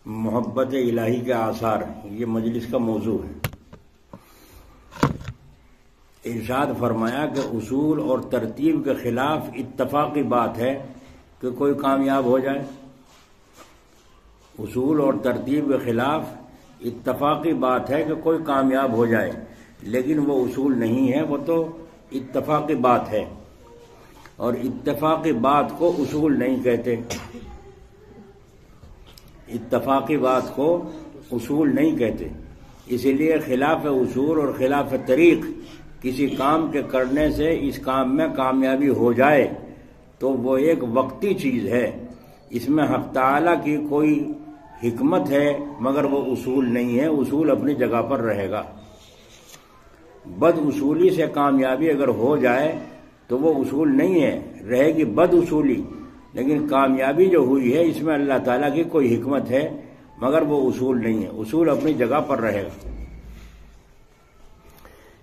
محبت الہی کے آثار یہ مجلس کا موضوع ہے۔ ارشاد فرمایا کہ اصول اور ترتیب کے خلاف اتفاقی بات ہے کہ کوئی کامیاب ہو جائے۔ اصول اور ترتیب کے خلاف اتفاقی بات ہے کہ کوئی کامیاب ہو جائے، لیکن وہ اصول نہیں ہے، وہ تو اتفاقی بات ہے، اور اتفاقی بات کو اصول نہیں کہتے۔ اتفاقی بات کو اصول نہیں کہتے، اسی لیے خلاف اصول اور خلاف طریق کسی کام کے کرنے سے اس کام میں کامیابی ہو جائے تو وہ ایک وقتی چیز ہے، اس میں حق تعالی کی کوئی حکمت ہے مگر وہ اصول نہیں ہے، اصول اپنی جگہ پر رہے گا۔ بد اصولی سے کامیابی اگر ہو جائے تو وہ اصول نہیں ہے، رہے گی بد اصولی، لیکن کامیابی جو ہوئی ہے اس میں اللہ تعالیٰ کی کوئی حکمت ہے مگر وہ اصول نہیں ہے، اصول اپنی جگہ پر رہے گا۔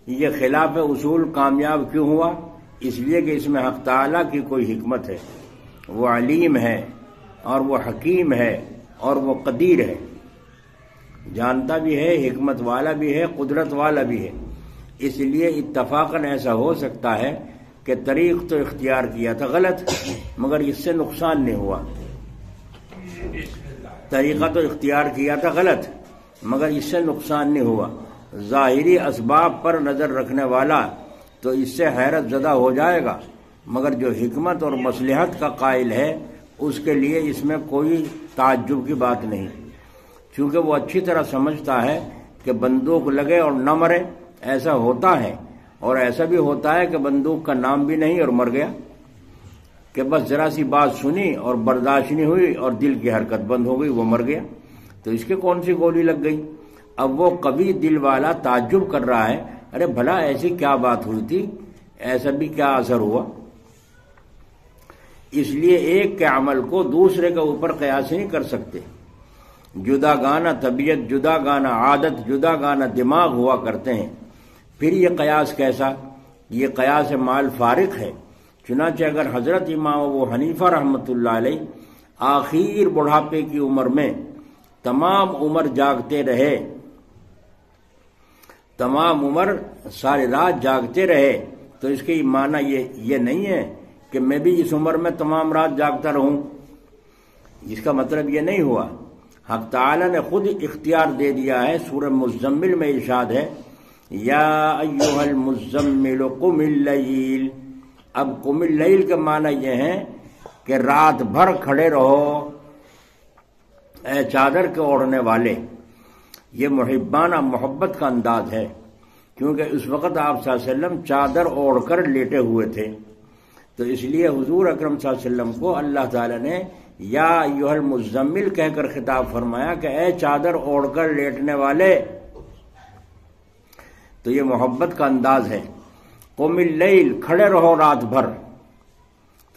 یہ خلاف اصول کامیاب کیوں ہوا؟ اس لیے کہ اس میں حق تعالیٰ کی کوئی حکمت ہے، وہ علیم ہے اور وہ حکیم ہے اور وہ قدیر ہے، جانتا بھی ہے، حکمت والا بھی ہے، قدرت والا بھی ہے۔ اس لیے اتفاقاً ایسا ہو سکتا ہے کہ طریق تو اختیار کیا تھا غلط مگر اس سے نقصان نہیں ہوا، طریقہ تو اختیار کیا تھا غلط مگر اس سے نقصان نہیں ہوا۔ ظاہری اسباب پر نظر رکھنے والا تو اس سے حیرت زدہ ہو جائے گا، مگر جو حکمت اور مصلحت کا قائل ہے اس کے لیے اس میں کوئی تعجب کی بات نہیں، چونکہ وہ اچھی طرح سمجھتا ہے کہ بندوق لگے اور نہ مرے، ایسا ہوتا ہے، اور ایسا بھی ہوتا ہے کہ بندوق کا نام بھی نہیں اور مر گیا، کہ بس ذرا سی بات سنی اور برداشت نہیں ہوئی اور دل کی حرکت بند ہو گئی، وہ مر گیا، تو اس کے کون سی گولی لگ گئی؟ اب وہ کبھی دل والا تعجب کر رہا ہے، ارے بھلا ایسی کیا بات ہوئی تھی، ایسا بھی کیا اثر ہوا؟ اس لیے ایک کے عمل کو دوسرے کے اوپر قیاس نہیں کر سکتے۔ جدا گانا طبیعت، جدا گانا عادت، جدا گانا دماغ ہوا کرتے ہیں، پھر یہ قیاس کیسا؟ یہ قیاس مال فارق ہے۔ چنانچہ اگر حضرت امام ابو حنیفہ رحمۃ اللہ علیہ آخر بڑھاپے کی عمر میں تمام عمر جاگتے رہے، تمام عمر ساری رات جاگتے رہے، تو اس کی معنی یہ نہیں ہے کہ میں بھی اس عمر میں تمام رات جاگتا رہوں، اس کا مطلب یہ نہیں ہوا۔ حق تعالی نے خود اختیار دے دیا ہے، سورہ مزمل میں ارشاد ہے یا ایھا المزمل قم اللیل۔ اب قم اللیل کے معنی یہ ہے کہ رات بھر کھڑے رہو اے چادر کے اوڑھنے والے۔ یہ محبانہ محبت کا انداز ہے، کیونکہ اس وقت آپ صلی اللہ علیہ وسلم چادر اوڑھ کر لیٹے ہوئے تھے، تو اس لیے حضور اکرم صلی اللہ علیہ وسلم کو اللہ تعالی نے یا ایھا المزمل کہہ کر خطاب فرمایا کہ اے چادر اوڑھ کر لیٹنے والے، تو یہ محبت کا انداز ہے۔ قم اللیل، کھڑے رہو رات بھر،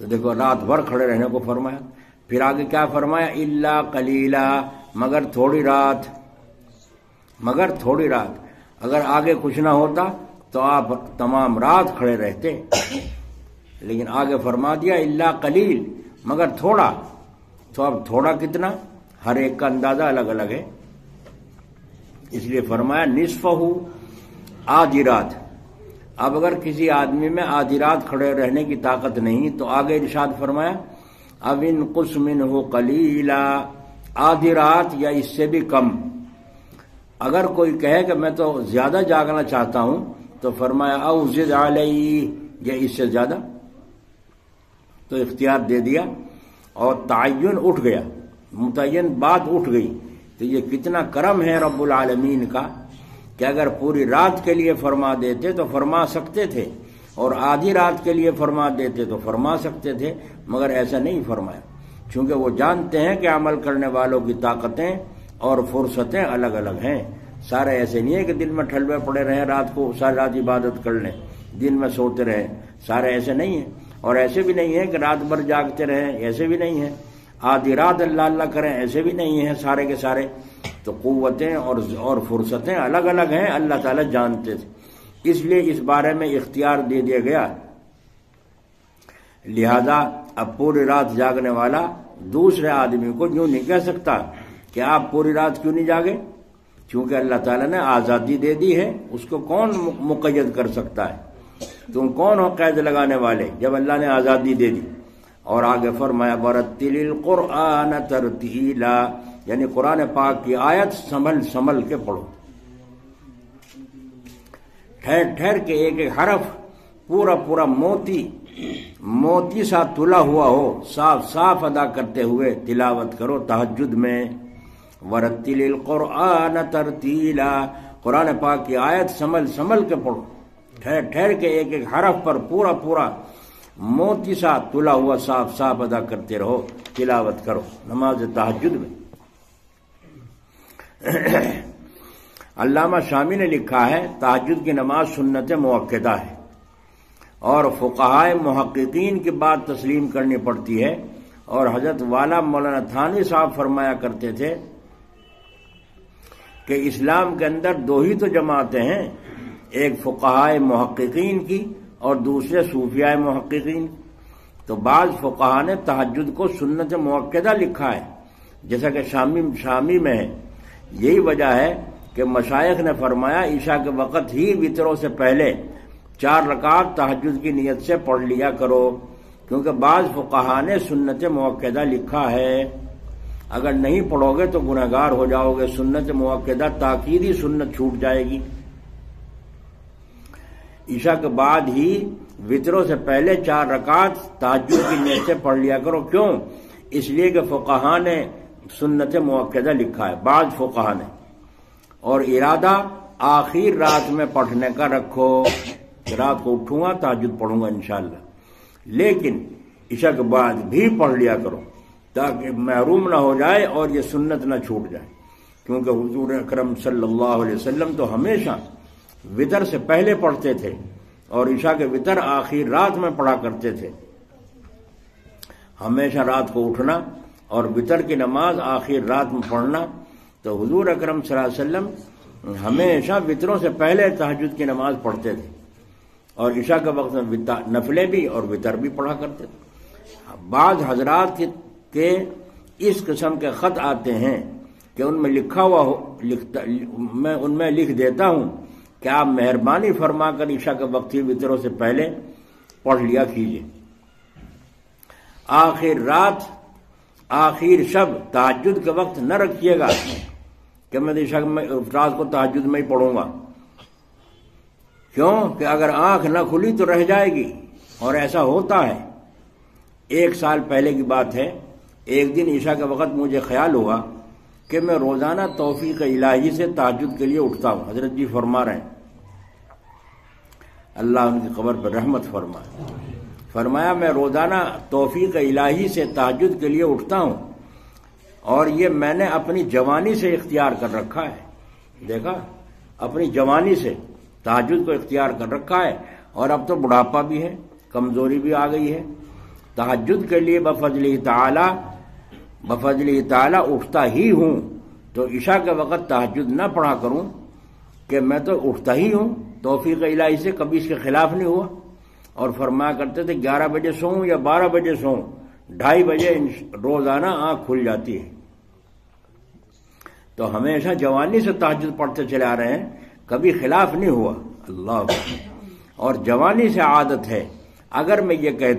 تو دیکھو رات بھر کھڑے رہنے کو فرمایا، پھر آگے کیا فرمایا؟ الا قلیلا، مگر تھوڑی رات، مگر تھوڑی رات۔ اگر آگے کچھ نہ ہوتا تو آپ تمام رات کھڑے رہتے، لیکن آگے فرما دیا الا قلیل، مگر تھوڑا، تو اب تھوڑا کتنا؟ ہر ایک کا اندازہ الگ الگ ہے، اس لیے فرمایا نصفہ آدھی رات۔ اب اگر کسی آدمی میں آدھی رات کھڑے رہنے کی طاقت نہیں تو آگے ارشاد فرمایا اب انقص منہ قلیلا، آدھی رات یا اس سے بھی کم۔ اگر کوئی کہے کہ میں تو زیادہ جاگنا چاہتا ہوں تو فرمایا او زد علیہ، یا اس سے زیادہ، تو اختیار دے دیا اور تعین اٹھ گیا، متعین بات اٹھ گئی۔ تو یہ کتنا کرم ہے رب العالمین کا کہ اگر پوری رات کے لیے فرما دیتے تو فرما سکتے تھے، اور آدھی رات کے لیے فرما دیتے تو فرما سکتے تھے، مگر ایسا نہیں فرمایا، چونکہ وہ جانتے ہیں کہ عمل کرنے والوں کی طاقتیں اور فرصتیں الگ الگ ہیں۔ سارے ایسے نہیں ہے کہ دن میں ٹھلوے پڑے رہیں، رات کو ساری رات عبادت کر لیں، دن میں سوتے رہیں، سارے ایسے نہیں ہیں، اور ایسے بھی نہیں ہے کہ رات بھر جاگتے رہیں، ایسے بھی نہیں ہے، آدھی رات اللہ اللہ کریں، ایسے بھی نہیں ہیں سارے کے سارے۔ تو قوتیں اور فرصتیں الگ الگ ہیں، اللہ تعالیٰ جانتے تھے، اس لیے اس بارے میں اختیار دے دیا گیا۔ لہذا اب پوری رات جاگنے والا دوسرے آدمی کو یوں نہیں کہہ سکتا کہ آپ پوری رات کیوں نہیں جاگے، چونکہ اللہ تعالیٰ نے آزادی دے دی ہے، اس کو کون مقید کر سکتا ہے؟ تم کون ہو قید لگانے والے جب اللہ نے آزادی دے دی؟ اور آگے فرمایا ورتل القرآن ترتیلا، یعنی قرآن پاک کی آیت سنبھل سنبھل کے پڑھو، ٹھہر ٹھہر کے ایک ایک حرف پورا پورا موتی سا تلا ہوا ہو، صاف صاف ادا کرتے ہوئے تلاوت کرو تہجد میں۔ ورتل القرآن ترتیلا، قرآن پاک کی آیت سنبھل سنبھل کے پڑھو، ٹھہر ٹھہر کے ایک ایک حرف پر پورا پورا موتی سا تلا ہوا صاف صاف ادا کرتے رہو، تلاوت کرو نماز تہجد میں۔ علامہ شامی نے لکھا ہے تہجد کی نماز سنت مؤکدہ ہے، اور فقہائے محققین کی بات تسلیم کرنی پڑتی ہے، اور حضرت والا مولانا تھانوی صاحب فرمایا کرتے تھے کہ اسلام کے اندر دو ہی تو جماعتیں ہیں، ایک فقہائے محققین کی اور دوسرے صوفیاء محققین۔ تو بعض فقہا نے تہجد کو سنت مؤکدہ لکھا ہے، جیسا کہ شامی میں ہے۔ یہی وجہ ہے کہ مشائخ نے فرمایا عشاء کے وقت ہی وتروں سے پہلے 4 رکعت تہجد کی نیت سے پڑھ لیا کرو، کیونکہ بعض فقہا نے سنت مؤکدہ لکھا ہے، اگر نہیں پڑھو گے تو گنہگار ہو جاؤ گے، سنت مؤکدہ تاکیدی سنت چھوٹ جائے گی۔ عشاء کے بعد ہی وتروں سے پہلے 4 رکعت تہجد کی نیت سے پڑھ لیا کرو۔ کیوں؟ اس لیے کہ فقہا نے سنت مؤکدہ لکھا ہے، بعض فقہا نے، اور ارادہ آخر رات میں پڑھنے کا رکھو، رات کو اٹھوں گا تہجد پڑھوں گا انشاءاللہ، لیکن عشاء کے بعد بھی پڑھ لیا کرو تاکہ محروم نہ ہو جائے اور یہ سنت نہ چھوٹ جائے، کیونکہ حضور اکرم صلی اللہ علیہ وسلم تو ہمیشہ وتر سے پہلے پڑھتے تھے اور عشاء کے وتر آخر رات میں پڑھا کرتے تھے۔ ہمیشہ رات کو اٹھنا اور وتر کی نماز آخر رات میں پڑھنا، تو حضور اکرم صلی اللہ علیہ وسلم ہمیشہ وتروں سے پہلے تہجد کی نماز پڑھتے تھے، اور عشاء کے وقت میں نفلیں بھی اور وتر بھی پڑھا کرتے تھے۔ بعض حضرات کے اس قسم کے خط آتے ہیں کہ ان میں لکھا ہوا میں ان میں لکھ دیتا ہوں کہ آپ مہربانی فرما کر عشاء کے وقت ہی وتروں سے پہلے پڑھ لیا کیجیے۔ آخر رات آخر شب تہجد کے وقت نہ رکھیے گا کہ میں عشاء رات کو تہجد میں ہی پڑھوں گا، کیوں کہ اگر آنکھ نہ کھلی تو رہ جائے گی، اور ایسا ہوتا ہے۔ 1 سال پہلے کی بات ہے، ایک دن عشاء کے وقت مجھے خیال ہوا کہ میں روزانہ توفیق الہی سے تہجد کے لیے اٹھتا ہوں۔ حضرت جی فرما رہے ہیں، اللہ ان کی قبر پر رحمت فرمائے، فرمایا میں روزانہ توفیق الہی سے تہجد کے لیے اٹھتا ہوں، اور یہ میں نے اپنی جوانی سے اختیار کر رکھا ہے۔ دیکھا، اپنی جوانی سے تہجد کو اختیار کر رکھا ہے، اور اب تو بڑھاپا بھی ہے، کمزوری بھی آ گئی ہے۔ تہجد کے لیے بفضلہ تعالی اٹھتا ہی ہوں، تو عشاء کے وقت تہجد نہ پڑھا کروں کہ میں تو اٹھتا ہی ہوں، توفیق الہی سے کبھی اس کے خلاف نہیں ہوا۔ اور فرمایا کرتے تھے 11 بجے سوؤں یا 12 بجے سوؤں، 2:30 بجے روزانہ آنکھ کھل جاتی ہے۔ تو ہمیشہ جوانی سے تہجد پڑھتے چلے آ رہے ہیں، کبھی خلاف نہیں ہوا۔ اللہ اکبر۔ اور جوانی سے عادت ہے۔ اگر میں یہ کہہ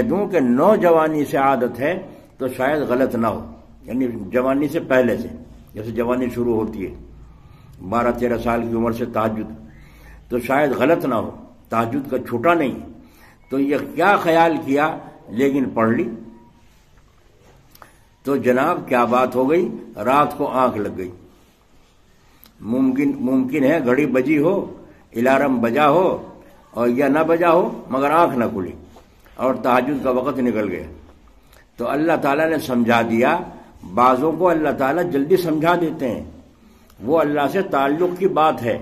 دوں کہ نوجوانی سے عادت ہے تو شاید غلط نہ ہو، یعنی جوانی سے پہلے سے، جیسے جوانی شروع ہوتی ہے 12-13 سال کی عمر سے تہجد، تو شاید غلط نہ ہو، تہجد کا چھوٹا نہیں۔ تو یہ کیا خیال کیا، لیکن پڑھ لی تو جناب کیا بات ہو گئی، رات کو آنکھ لگ گئی۔ ممکن ہے گھڑی بجی ہو، الارم بجا ہو اور یا نہ بجا ہو، مگر آنکھ نہ کھلی اور تہجد کا وقت نکل گیا۔ تو اللہ تعالیٰ نے سمجھا دیا۔ بعضوں کو اللہ تعالیٰ جلدی سمجھا دیتے ہیں، وہ اللہ سے تعلق کی بات ہے،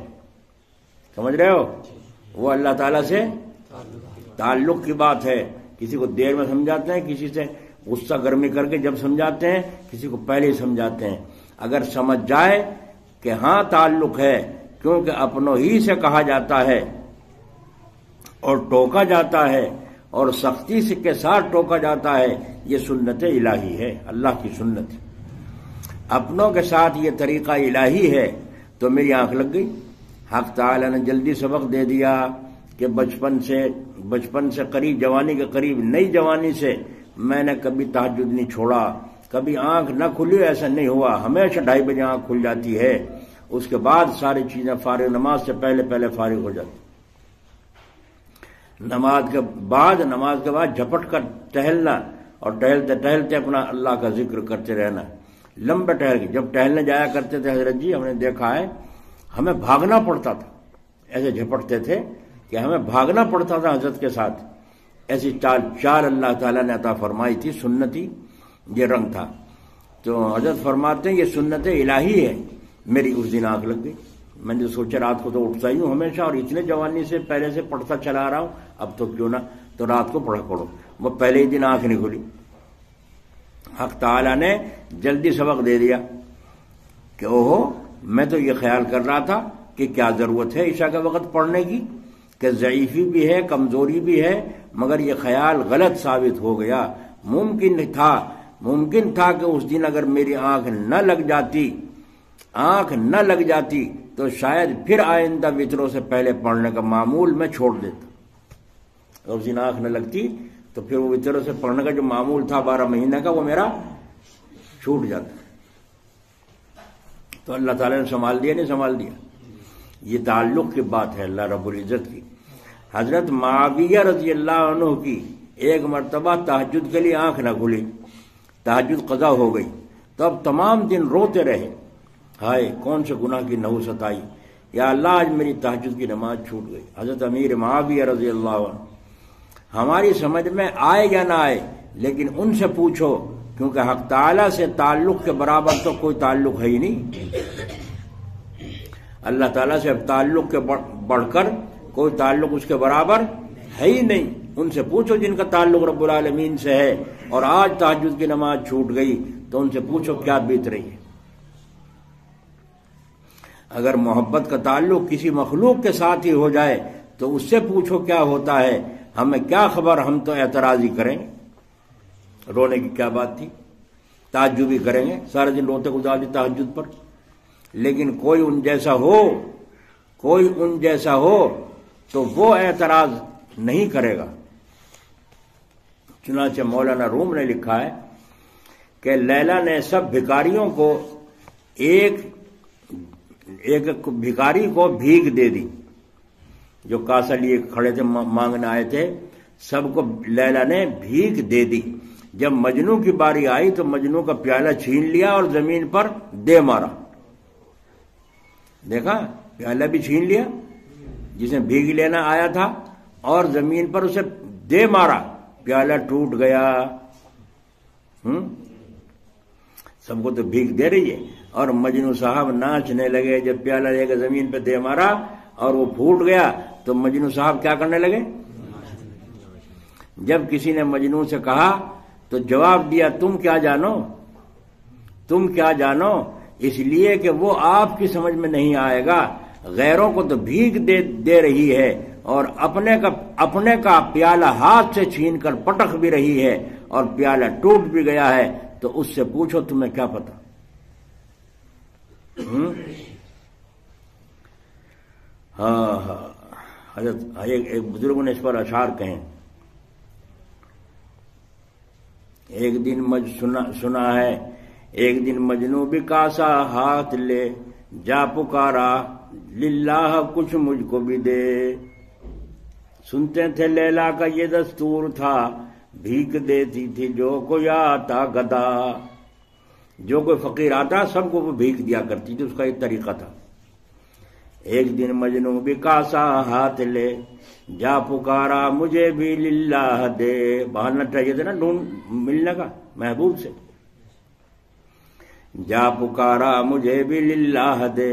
سمجھ رہے ہو، وہ اللہ تعالیٰ سے تعلق کی بات ہے۔ کسی کو دیر میں سمجھاتے ہیں، کسی سے غصہ گرمی کر کے جب سمجھاتے ہیں، کسی کو پہلے ہی سمجھاتے ہیں۔ اگر سمجھ جائے کہ ہاں تعلق ہے، کیونکہ اپنوں ہی سے کہا جاتا ہے اور ٹوکا جاتا ہے اور سختی سے کے ساتھ ٹوکا جاتا ہے، یہ سنت الہی ہے، اللہ کی سنت۔ اپنوں کے ساتھ یہ طریقہ الہی ہے تو میری آنکھ لگ گئی۔ حق تعالی نے جلدی سبق دے دیا کہ بچپن سے قریب جوانی کے قریب نئی جوانی سے میں نے کبھی تہجد نہیں چھوڑا، کبھی آنکھ نہ کھلی، ایسا نہیں ہوا، ہمیشہ 2:30 بجے آنکھ کھل جاتی ہے، اس کے بعد ساری چیزیں فارغ، نماز سے پہلے فارغ ہو جاتی، نماز کے بعد جھپٹ کر ٹہلنا، اور ٹہلتے اپنا اللہ کا ذکر کرتے رہنا، لمبے ٹہل کے۔ جب ٹہلنے جایا کرتے تھے حضرت جی، ہم نے دیکھا ہے ہمیں بھاگنا پڑتا تھا، ایسے جھپٹتے تھے کہ ہمیں بھاگنا پڑتا تھا حضرت کے ساتھ، ایسی چال اللہ تعالیٰ نے عطا فرمائی تھی، سنتی یہ رنگ تھا۔ تو حضرت فرماتے ہیں یہ سنت الہی ہے۔ میری اس دن آنکھ لگ گئی، میں نے سوچا رات کو تو اٹھتا ہی ہوں ہمیشہ، اور اتنے جوانی سے پہلے سے پڑھتا چلا آ رہا ہوں، اب تو کیوں نہ تو رات کو پڑھا کرو۔ وہ پہلے ہی دن آنکھ نہیں کھلی، حق تعالیٰ نے جلدی سبق دے دیا کہ اوہو، میں تو یہ خیال کر رہا تھا کہ کیا ضرورت ہے عشاء کے وقت پڑھنے کی، کہ ضعیفی بھی ہے، کمزوری بھی ہے، مگر یہ خیال غلط ثابت ہو گیا۔ ممکن تھا کہ اس دن اگر میری آنکھ نہ لگ جاتی تو شاید پھر آئندہ وتروں سے پہلے پڑھنے کا معمول میں چھوڑ دیتا، اور اس دن آنکھ نہ لگتی تو پھر وہ وتروں سے پڑھنے کا جو معمول تھا 12 مہینے کا، وہ میرا چھوٹ جاتا۔ تو اللہ تعالیٰ نے سنبھال دیا، نہیں سنبھال دیا؟ یہ تعلق کی بات ہے اللہ رب العزت کی۔ حضرت معاویہ رضی اللہ عنہ کی ایک مرتبہ تہجد کے لیے آنکھ نہ کھلی، تہجد قضا ہو گئی، تو اب تمام دن روتے رہے، ہائے کون سے گناہ کی نحوست آئی، یا اللہ آج میری تہجد کی نماز چھوٹ گئی۔ حضرت امیر معاویہ رضی اللہ عنہ، ہماری سمجھ میں آئے یا نہ آئے، لیکن ان سے پوچھو، کیونکہ حق تعالیٰ سے تعلق کے برابر تو کوئی تعلق ہے ہی نہیں، اللہ تعالیٰ سے تعلق کے بڑھ کر کوئی تعلق اس کے برابر ہے ہی نہیں۔ ان سے پوچھو جن کا تعلق رب العالمین سے ہے، اور آج تہجد کی نماز چھوٹ گئی تو ان سے پوچھو کیا بیت رہی ہے۔ اگر محبت کا تعلق کسی مخلوق کے ساتھ ہی ہو جائے تو اس سے پوچھو کیا ہوتا ہے، ہمیں کیا خبر، ہم تو اعتراض ہی کریں گے، رونے کی کیا بات تھی، تعجب ہی کریں گے، سارے دن روتے گزار دی تہجد پر۔ لیکن کوئی ان جیسا ہو تو وہ اعتراض نہیں کرے گا۔ چنانچہ مولانا روم نے لکھا ہے کہ لیلا نے سب بھکاریوں کو ایک بھکاری کو بھیک دے دی، جو کاسا لیے کھڑے تھے مانگنے آئے تھے، سب کو لیلا نے بھیک دے دی۔ جب مجنو کی باری آئی تو مجنو کا پیالہ چھین لیا اور زمین پر دے مارا۔ دیکھا، پیالہ بھی چھین لیا جسے بھیگ لینا آیا تھا، اور زمین پر اسے دے مارا، پیالہ ٹوٹ گیا۔ سب کو تو بھیگ دے رہی ہے، اور مجنو صاحب ناچنے لگے۔ جب پیالہ لے کے زمین پہ دے مارا اور وہ پھوٹ گیا تو مجنو صاحب کیا کرنے لگے؟ جب کسی نے مجنو سے کہا تو جواب دیا، تم کیا جانو، اس لیے کہ وہ آپ کی سمجھ میں نہیں آئے گا، غیروں کو تو بھیگ دے رہی ہے، اور اپنے کا پیالہ ہاتھ سے چھین کر پٹک بھی رہی ہے، اور پیالہ ٹوٹ بھی گیا ہے، تو اس سے پوچھو تمہیں کیا پتا۔ ہاں حضرت ایک بزرگوں نے اس پر اشعار کہیں۔ ایک دن سنا ہے، ایک دن مجنو بھی کاسا ہاتھ لے، جا پکارا للہ کچھ مجھ کو بھی دے۔ سنتے تھے لیلا کا یہ دستور تھا، بھیک دیتی تھی جو کوئی آتا گدا، جو کوئی فقیر آتا سب کو وہ بھیک دیا کرتی تھی، اس کا ایک طریقہ تھا۔ ایک دن مجنو بھی کاسا ہاتھ لے، جا پکارا مجھے بھی للہ دے۔ بہانا چاہیے تھا نا ڈھونڈ ملنے کا محبوب سے۔ جا پکارا مجھے بھی للہ دے،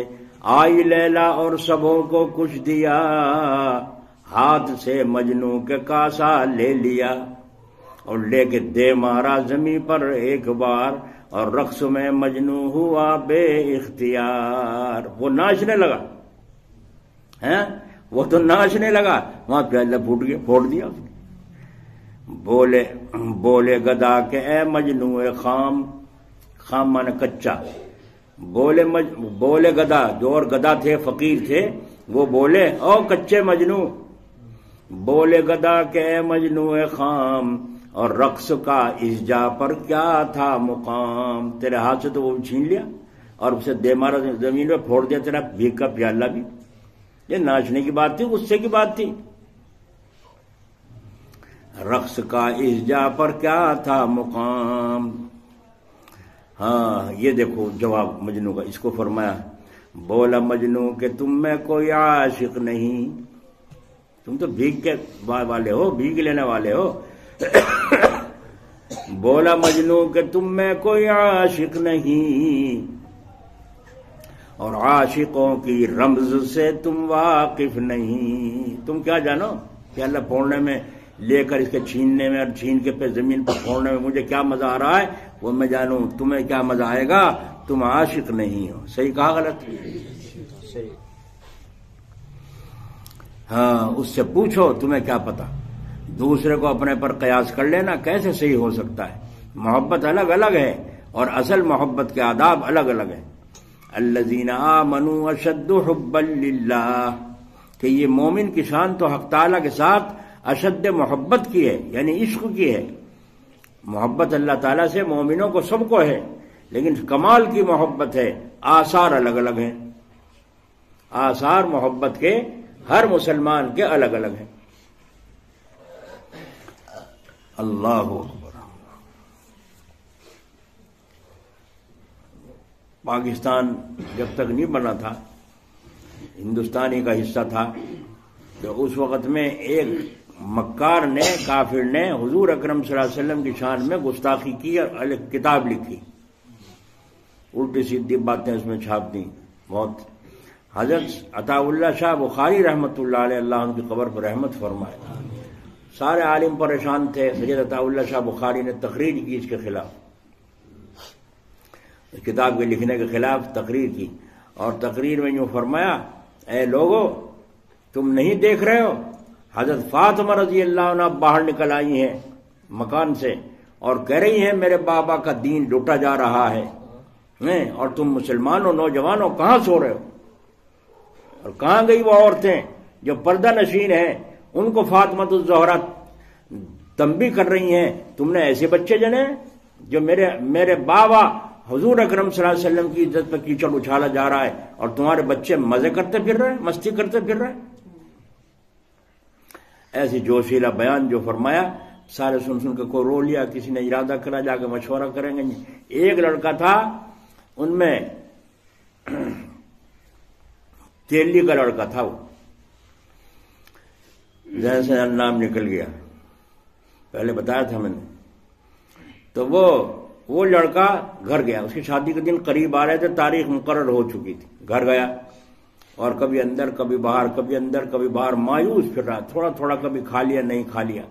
آئی لیلا اور سبوں کو کچھ دیا، ہاتھ سے مجنو کے کاسا لے لیا، اور لے کے دے مارا زمین پر ایک بار، اور رقص میں مجنو ہوا بے اختیار۔ وہ ناچنے لگا، وہ تو ناچنے لگا، وہاں پیالہ پھوٹ گیا، پھوڑ دیا اس نے۔ بولے گدا کہ اے مجنو خام، خام مانا کچا، بولے گدا، جو اور گدا تھے فقیر تھے وہ بولے او کچے مجنو، بولے گدا کہ اے مجنو خام، اور رقص کا اس جا پر کیا تھا مقام، تیرے ہاتھ سے تو وہ چھین لیا اور اسے دے مارا زمین میں پھوڑ دیا تیرا بھیگ کا پیالہ بھی۔ یہ ناچنے کی بات تھی، غصے کی بات تھی۔ رقص کا اس جا پر کیا تھا مقام۔ ہاں یہ دیکھو جواب مجنو کا، اس کو فرمایا بولا مجنو کہ تم میں کوئی عاشق نہیں، تم تو بھیگ کے والے ہو، بھیگ لینے والے ہو۔ بولا مجنو کہ تم میں کوئی عاشق نہیں، اور عاشقوں کی رمز سے تم واقف نہیں۔ تم کیا جانو کہ اللہ پھوڑنے میں لے کر اس کے چھیننے میں اور چھین کے پہ زمین پر پھوڑنے میں مجھے کیا مزہ آ رہا ہے وہ میں جانوں، تمہیں کیا مزہ آئے گا، تم عاشق نہیں ہو۔ صحیح کہا غلط؟ صحیح۔ ہاں اس سے پوچھو تمہیں کیا پتا، دوسرے کو اپنے پر قیاس کر لینا کیسے صحیح ہو سکتا ہے؟ محبت الگ الگ ہے اور اصل محبت کے آداب الگ الگ ہیں۔ الذین آمنوا اشد حبا للہ، کہ یہ مومن کی شان تو حق تعالیٰ کے ساتھ اشد محبت کی ہے، یعنی عشق کی ہے۔ محبت اللہ تعالیٰ سے مومنوں کو سب کو ہے، لیکن کمال کی محبت ہے، آثار الگ الگ ہیں، آثار محبت کے ہر مسلمان کے الگ الگ ہیں۔ اللہ اکبر۔ پاکستان جب تک نہیں بنا تھا، ہندوستانی کا حصہ تھا، تو اس وقت میں ایک مکار نے، کافر نے حضور اکرم صلی اللہ علیہ وسلم کی شان میں گستاخی کی اور الگ کتاب لکھی، الٹی سیدھی باتیں اس میں چھاپ دیں بہت۔ حضرت عطا اللہ شاہ بخاری رحمۃ اللہ علیہ، اللہ ان کی قبر پر رحمت فرمائے، سارے عالم پریشان تھے۔ سید عطا اللہ شاہ بخاری نے تقریر کی اس کے خلاف، اس کتاب کے لکھنے کے خلاف تقریر کی، اور تقریر میں یوں فرمایا اے لوگو تم نہیں دیکھ رہے ہو حضرت فاطمہ رضی اللہ عنہ باہر نکل آئی ہیں مکان سے اور کہہ رہی ہیں میرے بابا کا دین لوٹا جا رہا ہے، اور تم مسلمانوں نوجوانوں کہاں سو رہے ہو؟ اور کہاں گئی وہ عورتیں جو پردہ نشین ہیں، ان کو فاطمہ الزہرا تنبیہ کر رہی ہیں تم نے ایسے بچے جنے جو میرے بابا حضور اکرم صلی اللہ علیہ وسلم کی عزت پر کیچڑ اچھالا جا رہا ہے اور تمہارے بچے مزے کرتے پھر رہے، مستی کرتے پھر رہے۔ ایسی جوشیلا بیان جو فرمایا، سارے سن کے کوئی رو لیا، کسی نے ارادہ کرا جا کے مشورہ کریں گے۔ ایک لڑکا تھا ان میں، تیلی کا لڑکا تھا، وہ ذہن سے نام نکل گیا، پہلے بتایا تھا میں نے۔ تو وہ لڑکا گھر گیا، اس کی شادی کے دن قریب آ رہے تھے، تاریخ مقرر ہو چکی تھی، گھر گیا اور کبھی اندر کبھی باہر، کبھی اندر کبھی باہر، مایوس پھر رہا، تھوڑا تھوڑا کبھی کھا لیا نہیں کھا لیا۔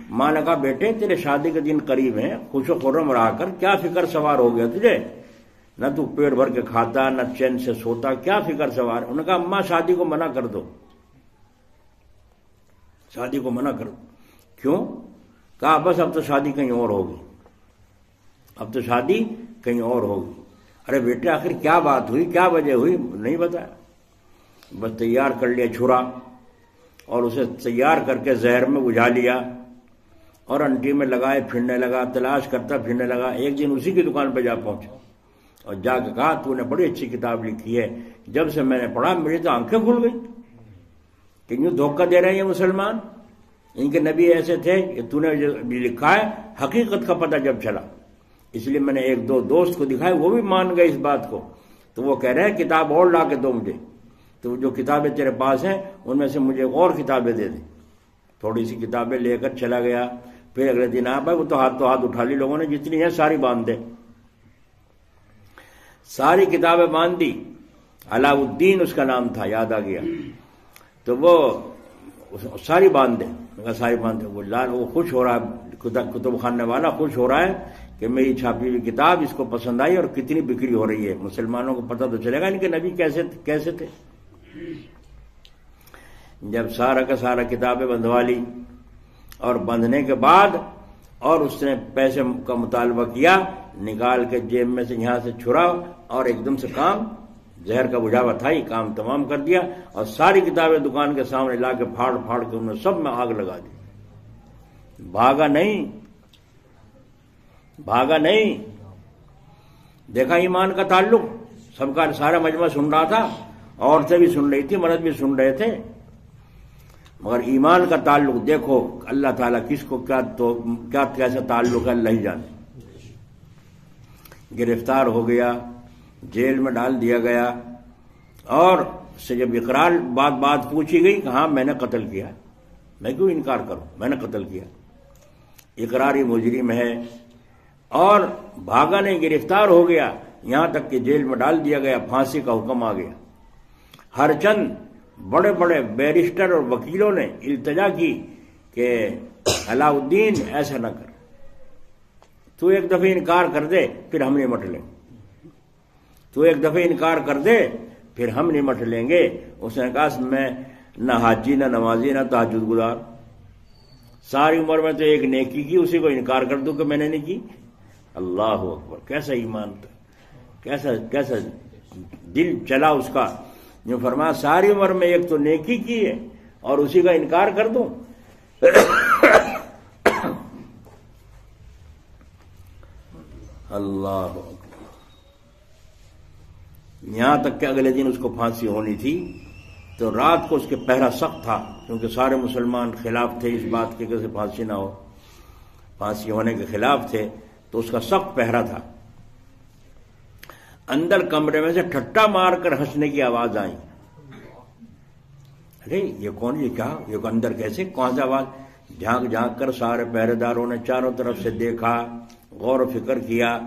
ماں نے کہا بیٹے تیرے شادی کے دن قریب ہیں، خوش و خرم رہا کر، کیا فکر سوار ہو گیا تجھے؟ نہ تو پیٹ بھر کے کھاتا نہ چین سے سوتا، کیا فکر سوار؟ انہوں نے کہا اماں شادی کو منع کر دو، شادی کو منع کر دو۔ کیوں؟ کہا بس اب تو شادی کہیں اور ہوگی، اب تو شادی کہیں اور ہوگی۔ ارے بیٹے آخر کیا بات ہوئی، کیا وجہ ہوئی؟ نہیں بتایا، بس تیار کر لیا چھرا اور اسے تیار کر کے زہر میں بجھا لیا اور انٹی میں لگائے پھرنے لگا، تلاش کرتا پھرنے لگا۔ ایک دن اسی کی دکان پہ جا پہنچا اور جا کے کہا تو نے بڑی اچھی کتاب لکھی ہے، جب سے میں نے پڑھا میری تو آنکھیں کھل گئی کہ یوں دھوکہ دے رہے ہیں یہ مسلمان، ان کے نبی ایسے تھے، یہ تو نے جو لکھا ہے حقیقت کا پتہ جب چلا۔ اس لیے میں نے ایک دو دوست کو دکھایا، وہ بھی مان گئے اس بات کو، تو وہ کہہ رہے ہیں کتاب اور لا کے دو مجھے، تو جو کتابیں تیرے پاس ہیں ان میں سے مجھے اور کتابیں دے دیں۔ تھوڑی سی کتابیں لے کر چلا گیا، پھر اگلے دن آ بھائی وہ تو ہاتھ اٹھا لی لوگوں نے، جتنی ہیں ساری باندھ دے، ساری کتابیں باندھ دی۔ علاء الدین اس کا نام تھا، یاد آ گیا، تو وہ ساری باندھ دے، ساری باندھ دے۔ وہ خوش ہو رہا ہے، کتب خانے والا خوش ہو رہا ہے کہ میری چھاپی ہوئی کتاب اس کو پسند آئی اور کتنی بکری ہو رہی ہے، مسلمانوں کو پتہ تو چلے گا ان کے نبی کیسے تھے۔ جب سارا کا سارا کتابیں بندھوا لی اور بندھنے کے بعد اور اس نے پیسے کا مطالبہ کیا، نکال کے جیب میں سے یہاں سے چھڑا اور ایک دم سے کام زہر کا بجھاوا تھا ہی کام تمام کر دیا، اور ساری کتابیں دکان کے سامنے لا کے پھاڑ پھاڑ کے انہوں نے سب میں آگ لگا دی. بھاگا نہیں، بھاگا نہیں. دیکھا ایمان کا تعلق، سب کا سارا مجمع سن رہا تھا، عورتیں بھی سن رہی تھی، مرد بھی سن رہے تھے، مگر ایمان کا تعلق دیکھو اللہ تعالیٰ کس کو کیا کیسا تعلق ہے اللہ ہی جانے. گرفتار ہو گیا، جیل میں ڈال دیا گیا، اور اس سے جب اقرار بات پوچھی گئی کہ ہاں میں نے قتل کیا، میں کیوں انکار کروں، میں نے قتل کیا، اقراری مجرم ہے. اور بھاگا نہیں، گرفتار ہو گیا، یہاں تک کہ جیل میں ڈال دیا گیا، پھانسی کا حکم آ گیا. ہر چند بڑے بڑے بیرسٹر اور وکیلوں نے التجا کی کہ علاء الدین ایسا نہ کر، تو ایک دفعہ انکار کر دے پھر ہم نمٹ لیں گے، تو ایک دفعہ انکار کر دے پھر ہم نمٹ لیں گے. اس نے کہا میں نہ حاجی نہ نمازی نہ تہجد گزار، ساری عمر میں تو ایک نیکی کی، اسی کو انکار کر دوں کہ میں نے نہیں کی. اللہ اکبر، کیسا ایمان تھا، کیسا دل چلا اس کا. جو فرمایا ساری عمر میں ایک تو نیکی کی ہے اور اسی کا انکار کر دوں. اللہ اکبر. یہاں تک کہ اگلے دن اس کو پھانسی ہونی تھی تو رات کو اس کے پہرا سخت تھا، کیونکہ سارے مسلمان خلاف تھے اس بات کے کہ اسے پھانسی نہ ہو، پھانسی ہونے کے خلاف تھے، تو اس کا سخت پہرا تھا. اندر کمرے میں سے ٹھٹا مار کر ہنسنے کی آواز آئی. ارے یہ کون، یہ کیا، یہ اندر کیسے، کون سی آواز؟ جھانک جھانک کر سارے پہرے داروں نے چاروں طرف سے دیکھا، غور و فکر کیا،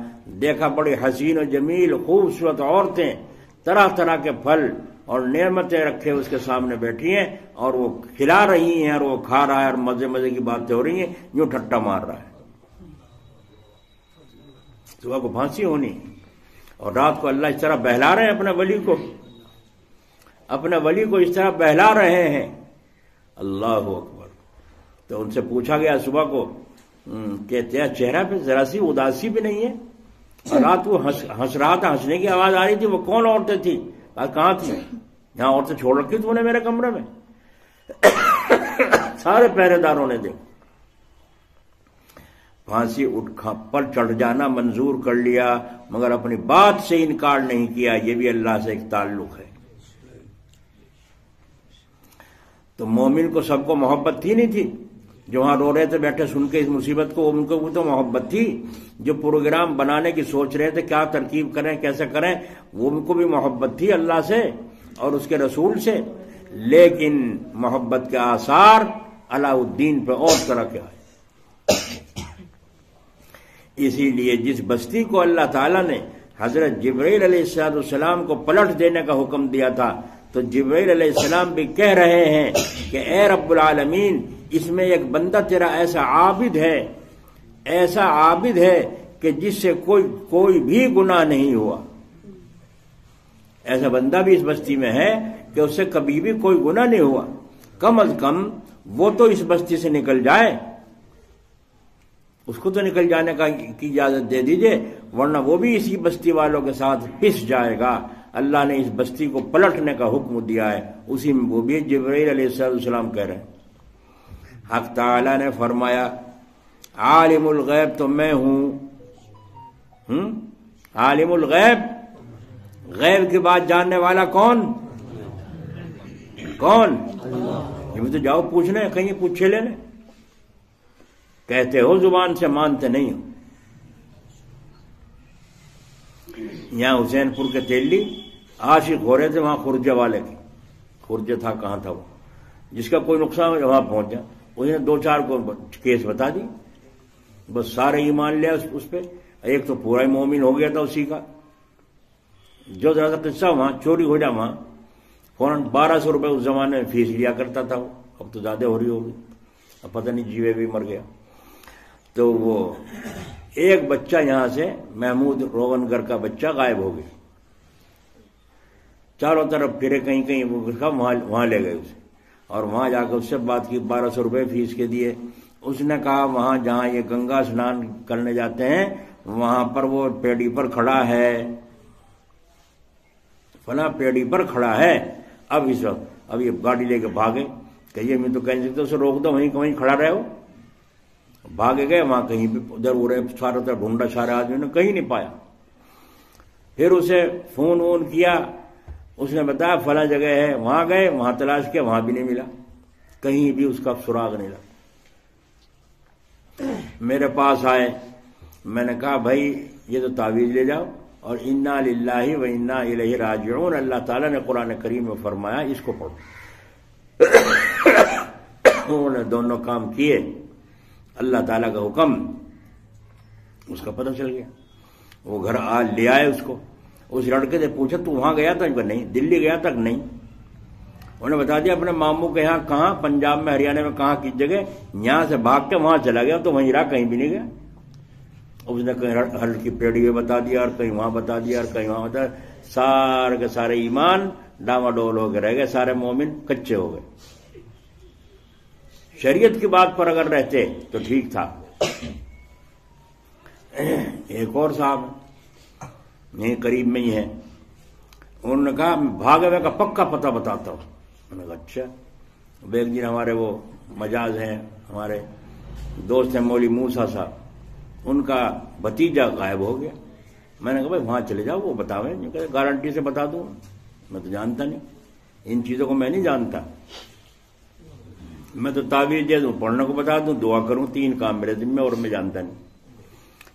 دیکھا بڑی حسین و جمیل خوبصورت عورتیں طرح طرح کے پھل اور نعمتیں رکھے اس کے سامنے بیٹھی ہیں، اور وہ کھلا رہی ہیں اور وہ کھا رہا ہے اور مزے مزے کی باتیں ہو رہی ہیں، یوں ٹھٹا مار رہا ہے. صبح کو پھانسی ہونی اور رات کو اللہ اس طرح بہلا رہے ہیں اپنے ولی کو، اپنے ولی کو اس طرح بہلا رہے ہیں. اللہ اکبر. تو ان سے پوچھا گیا صبح کو کہ تیرا چہرہ پہ ذرا سی اداسی بھی نہیں ہے، اور رات کو ہنس رہا تھا، ہنسنے کی آواز آ رہی تھی، وہ کون عورتیں تھیں؟ کہاں تھی؟ یہاں عورتیں چھوڑ رکھی تو نے میرے کمرے میں. سارے پہرے داروں نے دیکھا. پھانسی پر چڑھ جانا منظور کر لیا، مگر اپنی بات سے انکار نہیں کیا. یہ بھی اللہ سے ایک تعلق ہے. تو مومن کو سب کو محبت تھی نہیں تھی؟ جو وہاں رو رہے تھے بیٹھے سن کے اس مصیبت کو، ان کو تو محبت تھی. جو پروگرام بنانے کی سوچ رہے تھے کیا ترکیب کریں کیسے کریں، وہ ان کو بھی محبت تھی اللہ سے اور اس کے رسول سے. لیکن محبت کے آثار علاء الدین پہ اور طرح کے آئے. اسی لیے جس بستی کو اللہ تعالیٰ نے حضرت جبرائیل علیہ السلام کو پلٹ دینے کا حکم دیا تھا، تو جبرائیل علیہ السلام بھی کہہ رہے ہیں کہ اے رب العالمین، اس میں ایک بندہ تیرا ایسا عابد ہے، ایسا عابد ہے کہ جس سے کوئی بھی گناہ نہیں ہوا. ایسا بندہ بھی اس بستی میں ہے کہ اس سے کبھی بھی کوئی گناہ نہیں ہوا. کم از کم وہ تو اس بستی سے نکل جائے، اس کو تو نکل جانے کی اجازت دے دیجئے، ورنہ وہ بھی اسی بستی والوں کے ساتھ پس جائے گا. اللہ نے اس بستی کو پلٹنے کا حکم دیا ہے، اسی میں وہ بھی جبرائیل علیہ السلام کہہ رہے ہیں. حق تعالی نے فرمایا عالم الغیب تو میں ہوں. عالم الغیب، غیب کی بات جاننے والا کون؟ یہ بھی تو جاؤ پوچھنے، کہیں پوچھے لینے. کہتے ہو زبان سے، مانتے نہیں ہو. یہاں حسین پور کے تیلی عاشق ہو رہے تھے وہاں خرجہ والے کے، خرجہ تھا کہاں تھا وہ، جس کا کوئی نقصان ہو وہاں پہنچ جا. اس نے 2-4 کو کیس بتا دی، بس سارے ایمان لیا اس پہ. ایک تو پورا ہی مومن ہو گیا تھا اسی کا. جو ذرا سا قصہ وہاں چوری ہو جا وہاں فوراً 1200 روپے اس زمانے میں فیس لیا کرتا تھا وہ، اب تو زیادہ ہو رہی ہوگی، اب پتہ نہیں جیوے بھی مر گیا. تو وہ ایک بچہ یہاں سے محمود روغنگر کا بچہ غائب ہو گیا. چاروں طرف پھرے کہیں وہ وہاں لے گئے اسے، اور وہاں جا کے اس سے بات کی، 1200 روپے فیس کے دیے. اس نے کہا وہاں جہاں یہ گنگا اسنان کرنے جاتے ہیں وہاں پر وہ پیڑی پر کھڑا ہے، فلاں پیڑی پر کھڑا ہے۔ اب یہ گاڑی لے کے بھاگے کہ یہ میں تو کہہ سکتا اسے روک دو، وہیں کہیں کھڑا رہے ہو۔ بھاگے گئے، وہاں کہیں بھی ادھر ادھر سارا طرف ڈھونڈا، سارے آدمیوں نے کہیں نہیں پایا۔ پھر اسے فون وون کیا، اس نے بتایا فلاں جگہ ہے، وہاں گئے، وہاں تلاش کیا، وہاں بھی نہیں ملا، کہیں بھی اس کا سراغ نہیں لگا۔ میرے پاس آئے، میں نے کہا بھائی یہ تو تعویذ لے جاؤ، اور انا للہ و انا الیہ راجعون اللہ تعالیٰ نے قرآن کریم میں فرمایا اس کو پڑھو۔ انہوں نے دونوں کام کیے، اللہ تعالیٰ کا حکم، اس کا پتہ چل گیا۔ وہ گھر لے آئے اس کو، اس لڑکے سے پوچھا تو وہاں گیا تھا؟ نہیں۔ دلی گیا تک؟ نہیں۔ انہوں نے بتا دیا اپنے ماموں کے یہاں، کہاں؟ پنجاب میں، ہریانہ میں، کہاں کس جگہ، یہاں سے بھاگ کے وہاں چلا گیا، تو وہیں رہا، کہیں بھی نہیں گیا۔ اس نے کہیں ہل کی پیڑی میں بتا دیا، اور کہیں وہاں بتا دیا، اور کہیں وہاں بتا دیا، سارے کے سارے ایمان ڈاما ڈول ہو کے رہ گئے، سارے مومن کچے ہو گئے۔ شریعت کی بات پر اگر رہتے تو ٹھیک تھا۔ ایک اور صاحب یہیں قریب میں ہی ہے، انہوں نے کہا بھاگے ہوئے کا پکا پتہ بتاتا ہوں۔ میں نے کہا اچھا۔ ایک دن ہمارے وہ مجاز ہیں، ہمارے دوست ہیں مولوی موسیٰ صاحب، ان کا بھتیجا غائب ہو گیا۔ میں نے کہا بھائی وہاں چلے جاؤ، وہ بتاویں۔ گارنٹی سے بتا دوں، میں تو جانتا نہیں ان چیزوں کو، میں نہیں جانتا، میں تو تعویذ دے دوں، پڑھنے کو بتا دوں، دعا کروں، 3 کام میرے ذمہ، اور میں جانتا نہیں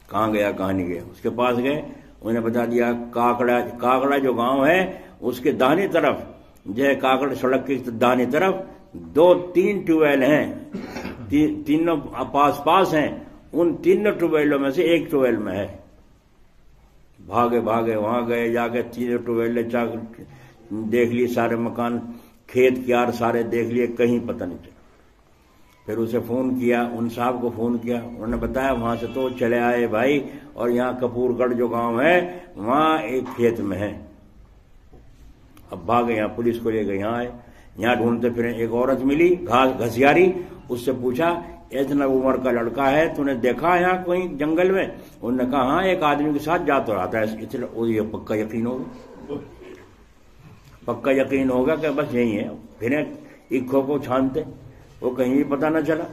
کہاں گیا کہاں نہیں گیا۔ اس کے پاس گئے، انہوں نے بتا دیا کاکڑا جو گاؤں ہے اس کے داہنی طرف جو ہے، کاکڑ سڑک کی داہنی طرف 2-3 ٹیوبویل ہیں، تینوں پاس ہیں، ان 3 ٹیوبویلوں میں سے ایک ٹیوبویل میں ہے۔ بھاگے وہاں گئے، جا کے 3 ٹیوبویل دیکھ لی، سارے مکان کھیت کیار سارے دیکھ لیے، کہیں پتہ نہیں چلا۔ پھر اسے فون کیا، ان صاحب کو فون کیا، انہوں نے بتایا وہاں سے تو چلے آئے بھائی، اور یہاں کپور گڑھ جو گاؤں ہے وہاں ایک کھیت میں ہے۔ اب بھاگے، یہاں پولیس کو لے گئے، یہاں آئے، یہاں ڈھونڈتے پھر ایک عورت ملی گھسیاری، اس سے پوچھا اتنا عمر کا لڑکا ہے، تو نے دیکھا یہاں کوئی جنگل میں؟ انہوں نے کہا ہاں ایک آدمی کے ساتھ جاتا رہا تھا۔ یہ پکا یقین ہوگا، پکا یقین ہوگا کہ بس یہی ہے۔ پھر اکھوں کو چھانتے، وہ کہیں بھی پتہ نہ چلا۔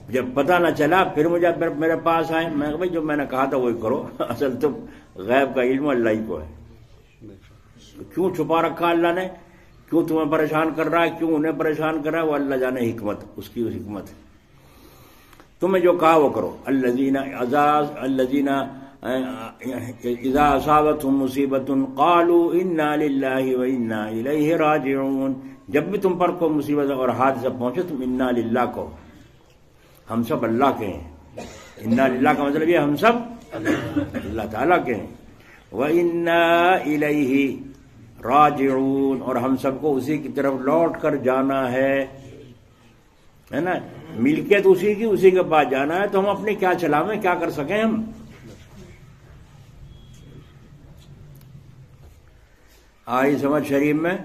جب پتہ نہ چلا پھر مجھے میرے پاس آئے، میں کہا بھائی جو میں نے کہا تھا وہی کرو، اصل تو غیب کا علم اللہ ہی کو ہے۔ کیوں چھپا رکھا اللہ نے؟ کیوں تمہیں پریشان کر رہا ہے؟ کیوں انہیں پریشان کر رہا ہے؟ وہ اللہ جانے حکمت، اس کی حکمت ہے۔ تمہیں جو کہا وہ کرو۔ الذین اذا اصابتهم مصیبت قالوا انا للہ و انا الیہ راجعون، جب بھی تم پر کوئی مصیبت اور حادثہ پہنچے تم انا للہ کو، ہم سب اللہ کے ہیں۔ انا للہ کا مطلب یہ ہم سب اللہ تعالیٰ کے ہیں۔ وَإِنَّا إِلَيْهِ راجعون، اور ہم سب کو اسی کی طرف لوٹ کر جانا ہے نا، ملکیت اسی کی، اسی کے پاس جانا ہے، تو ہم اپنے کیا چلاویں، کیا کر سکیں ہم؟ آئی سمجھ شریف میں؟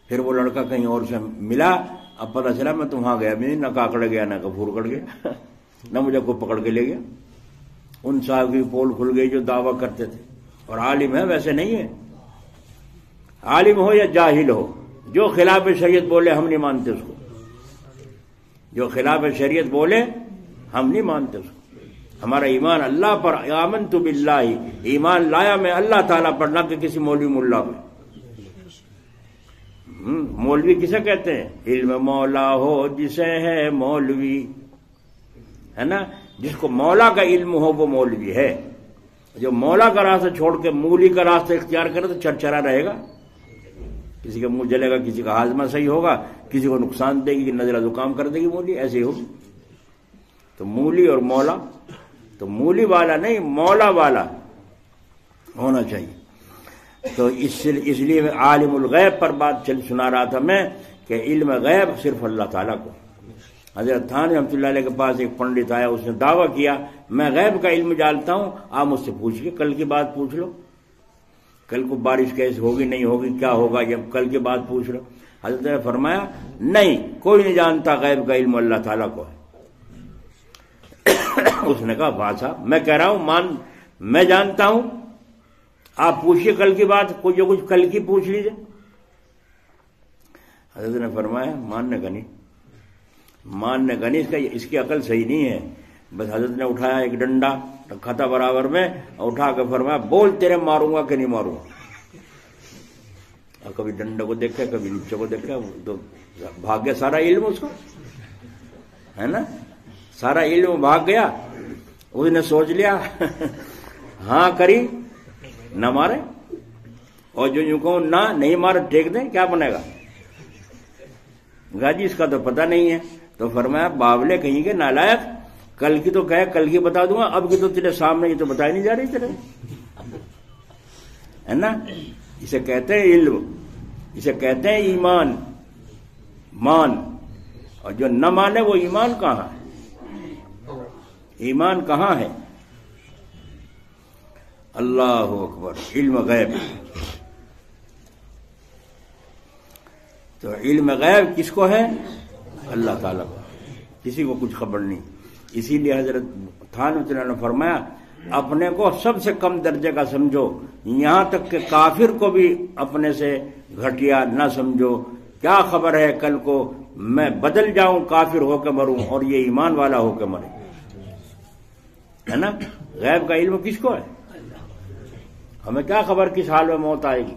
پھر وہ لڑکا کہیں اور سے ملا، اب پتہ چلا میں تو وہاں گیا بھی نہیں، نہ کاکڑ گیا نہ کپور گڑھ گیا، نہ مجھے کوئی پکڑ کے لے گیا۔ ان صاحب کی پول کھل گئی جو دعویٰ کرتے تھے، اور عالم ہے ویسے نہیں ہے، عالم ہو یا جاہل ہو، جو خلاف شریعت بولے ہم نہیں مانتے اس کو، جو خلاف شریعت بولے ہم نہیں مانتے اس کو۔ ہمارا ایمان اللہ پر، آمنت باللہ، ایمان لایا میں اللہ تعالیٰ پر، نہ کہ کسی مولوی ملا پہ۔ مولوی کسے کہتے ہیں؟ علم مولا ہو جسے ہے مولوی، ہے نا، جس کو مولا کا علم ہو وہ مولوی ہے۔ جو مولا کا راستہ چھوڑ کے مولی کا راستہ اختیار کرے تو چرچرا رہے گا، کسی کا منہ جلے گا، کسی کا ہاضمہ صحیح ہوگا، کسی کو نقصان دے گی، نظر زکام کر دے گی مولی، ایسے ہی ہوگی۔ تو مولی اور مولا، تو مولی والا نہیں مولا والا ہونا چاہیے۔ تو اس لیے میں عالم الغیب پر بات سنا رہا تھا میں، کہ علم غیب صرف اللہ تعالیٰ کو۔ حضرت تھانوی رحمۃ اللہ علیہ کے پاس ایک پنڈت آیا، اس نے دعویٰ کیا میں غیب کا علم جانتا ہوں، آپ مجھ سے پوچھیے، کل کی بات پوچھ لو، کل کو بارش کیسے ہوگی نہیں ہوگی، کیا ہوگا، جب کل کی بات پوچھ لو۔ حضرت نے فرمایا نہیں، کوئی نہیں جانتا، غیب کا علم اللہ تعالیٰ کو ہے۔ اس نے کہا بھائی صاحب میں کہہ رہا ہوں میں جانتا ہوں، آپ پوچھیے کل کی بات، کوئی جو کچھ کل کی پوچھ لیجیے۔ حضرت نے فرمایا ماننے کا نہیں، اس کی عقل صحیح نہیں ہے۔ بس حضرت نے اٹھایا ایک ڈنڈا رکھا تھا برابر میں، اٹھا کے فرمایا بول تیرے ماروں گا کہ نہیں ماروں گا۔ اور کبھی ڈنڈے کو دیکھا، کبھی نیچے کو دیکھا، تو بھاگ گیا سارا علم اس کو، ہے نا، سارا علم بھاگ گیا۔ اس نے سوچ لیا ہاں کری نہ مارے، اور جو یوں کہوں نہ نہیں مارے ٹیک دیں، کیا بنے گا؟ جی اس کا تو پتہ نہیں ہے۔ تو فرمایا باولے کہیں گے نالائق، کل کی تو کہے کل کی بتا دوں گا، اب کی تو تیرے سامنے، یہ تو بتائی نہیں جا رہی تیرے، ہے نا۔ اسے کہتے ہیں علم، اسے کہتے ہیں ایمان، مان، اور جو نہ مانے وہ ایمان کہاں ہے؟ ایمان کہاں ہے؟ اللہ اکبر، علم غیب۔ تو علم غیب کس کو ہے؟ اللہ تعالیٰ کو، کسی کو کچھ خبر نہیں۔ اسی لیے حضرت تھانوی نے فرمایا اپنے کو سب سے کم درجے کا سمجھو، یہاں تک کہ کافر کو بھی اپنے سے گھٹیا نہ سمجھو۔ کیا خبر ہے کل کو میں بدل جاؤں، کافر ہو کے مروں اور یہ ایمان والا ہو کے مرے، ہے نا۔ غیب کا علم کس کو ہے؟ ہمیں کیا خبر کس حال میں موت آئے گی۔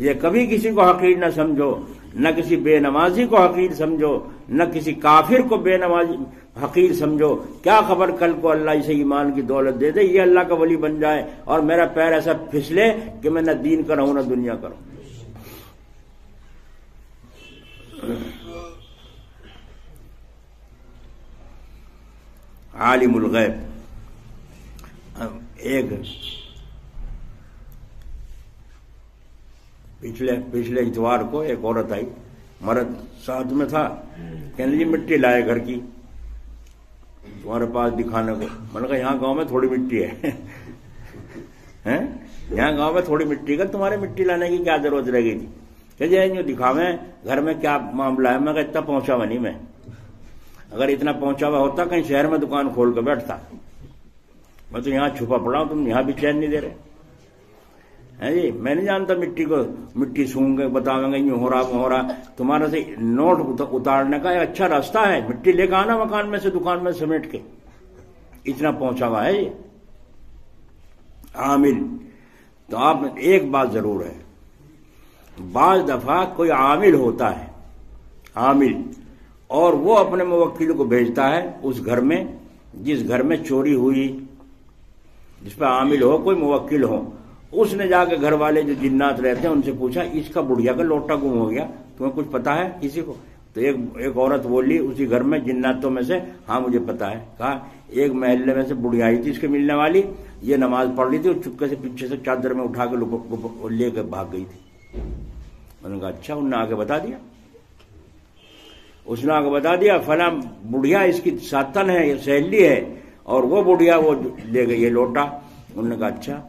یہ کبھی کسی کو حقیر نہ سمجھو، نہ کسی بے نمازی کو حقیر سمجھو، نہ کسی کافر کو بے نمازی حقیر سمجھو۔ کیا خبر کل کو اللہ اسے ایمان کی دولت دے دے، یہ اللہ کا ولی بن جائے اور میرا پیر ایسا پھسلے کہ میں نہ دین کا رہوں نہ دنیا کا رہوں۔ عالم الغیب۔ ایک پچھلے اتوار کو ایک عورت آئی، مرد ساتھ میں تھا، کہنے جی مٹی لائے گھر کی تمہارے پاس دکھانے کو۔ میں نے کہا یہاں گاؤں میں تھوڑی مٹی ہے، یہاں گاؤں میں تھوڑی مٹی کا، تمہارے مٹی لانے کی کیا ضرورت رہ گئی تھی؟ کہ جو دکھاویں گھر میں کیا معاملہ ہے۔ میں کہا اتنا پہنچا ہوا نہیں، میں اگر اتنا پہنچا ہوا ہوتا کہیں شہر میں دکان کھول کے بیٹھتا، میں تو یہاں چھپا پڑا ہوں، تم یہاں بھی چین نہیں دے رہے ہیں جی۔ میں نہیں جانتا مٹی کو، مٹی سونگ کے بتاؤں گے یوں ہو رہا، تمہارا سے نوٹ اتارنے کا ایک اچھا راستہ ہے، مٹی لے کے آنا مکان میں سے، دکان میں سمیٹ کے، اتنا پہنچا ہوا ہے یہ عامل۔ تو آپ ایک بات ضرور ہے، بعض دفعہ کوئی عامل ہوتا ہے، عامل، اور وہ اپنے موکل کو بھیجتا ہے اس گھر میں جس گھر میں چوری ہوئی، جس پہ عامل ہو کوئی موکل ہو۔ اس نے جا کے گھر والے جو جنات رہتے ہیں ان سے پوچھا اس کا بڑھیا کا لوٹا گم ہو گیا، تمہیں کچھ پتا ہے کسی کو؟ تو ایک عورت بولی اسی گھر میں جناتوں میں سے، ہاں مجھے پتا ہے۔ کہا ایک محلے میں سے بڑھیا آئی تھی اس کے ملنے والی، یہ نماز پڑھ رہی تھی اور چپکے سے پیچھے سے چادر میں اٹھا کے لے کے بھاگ گئی تھی۔ میں نے کہا اچھا، انہوں نے آگے بتا دیا، اس نے آگے بتا دیا فلاں بڑھیا اس کی ساتن ہے، یہ سہیلی ہے، اور وہ بڑھیا وہ لے گئی یہ لوٹا۔ انہوں نے کہا اچھا۔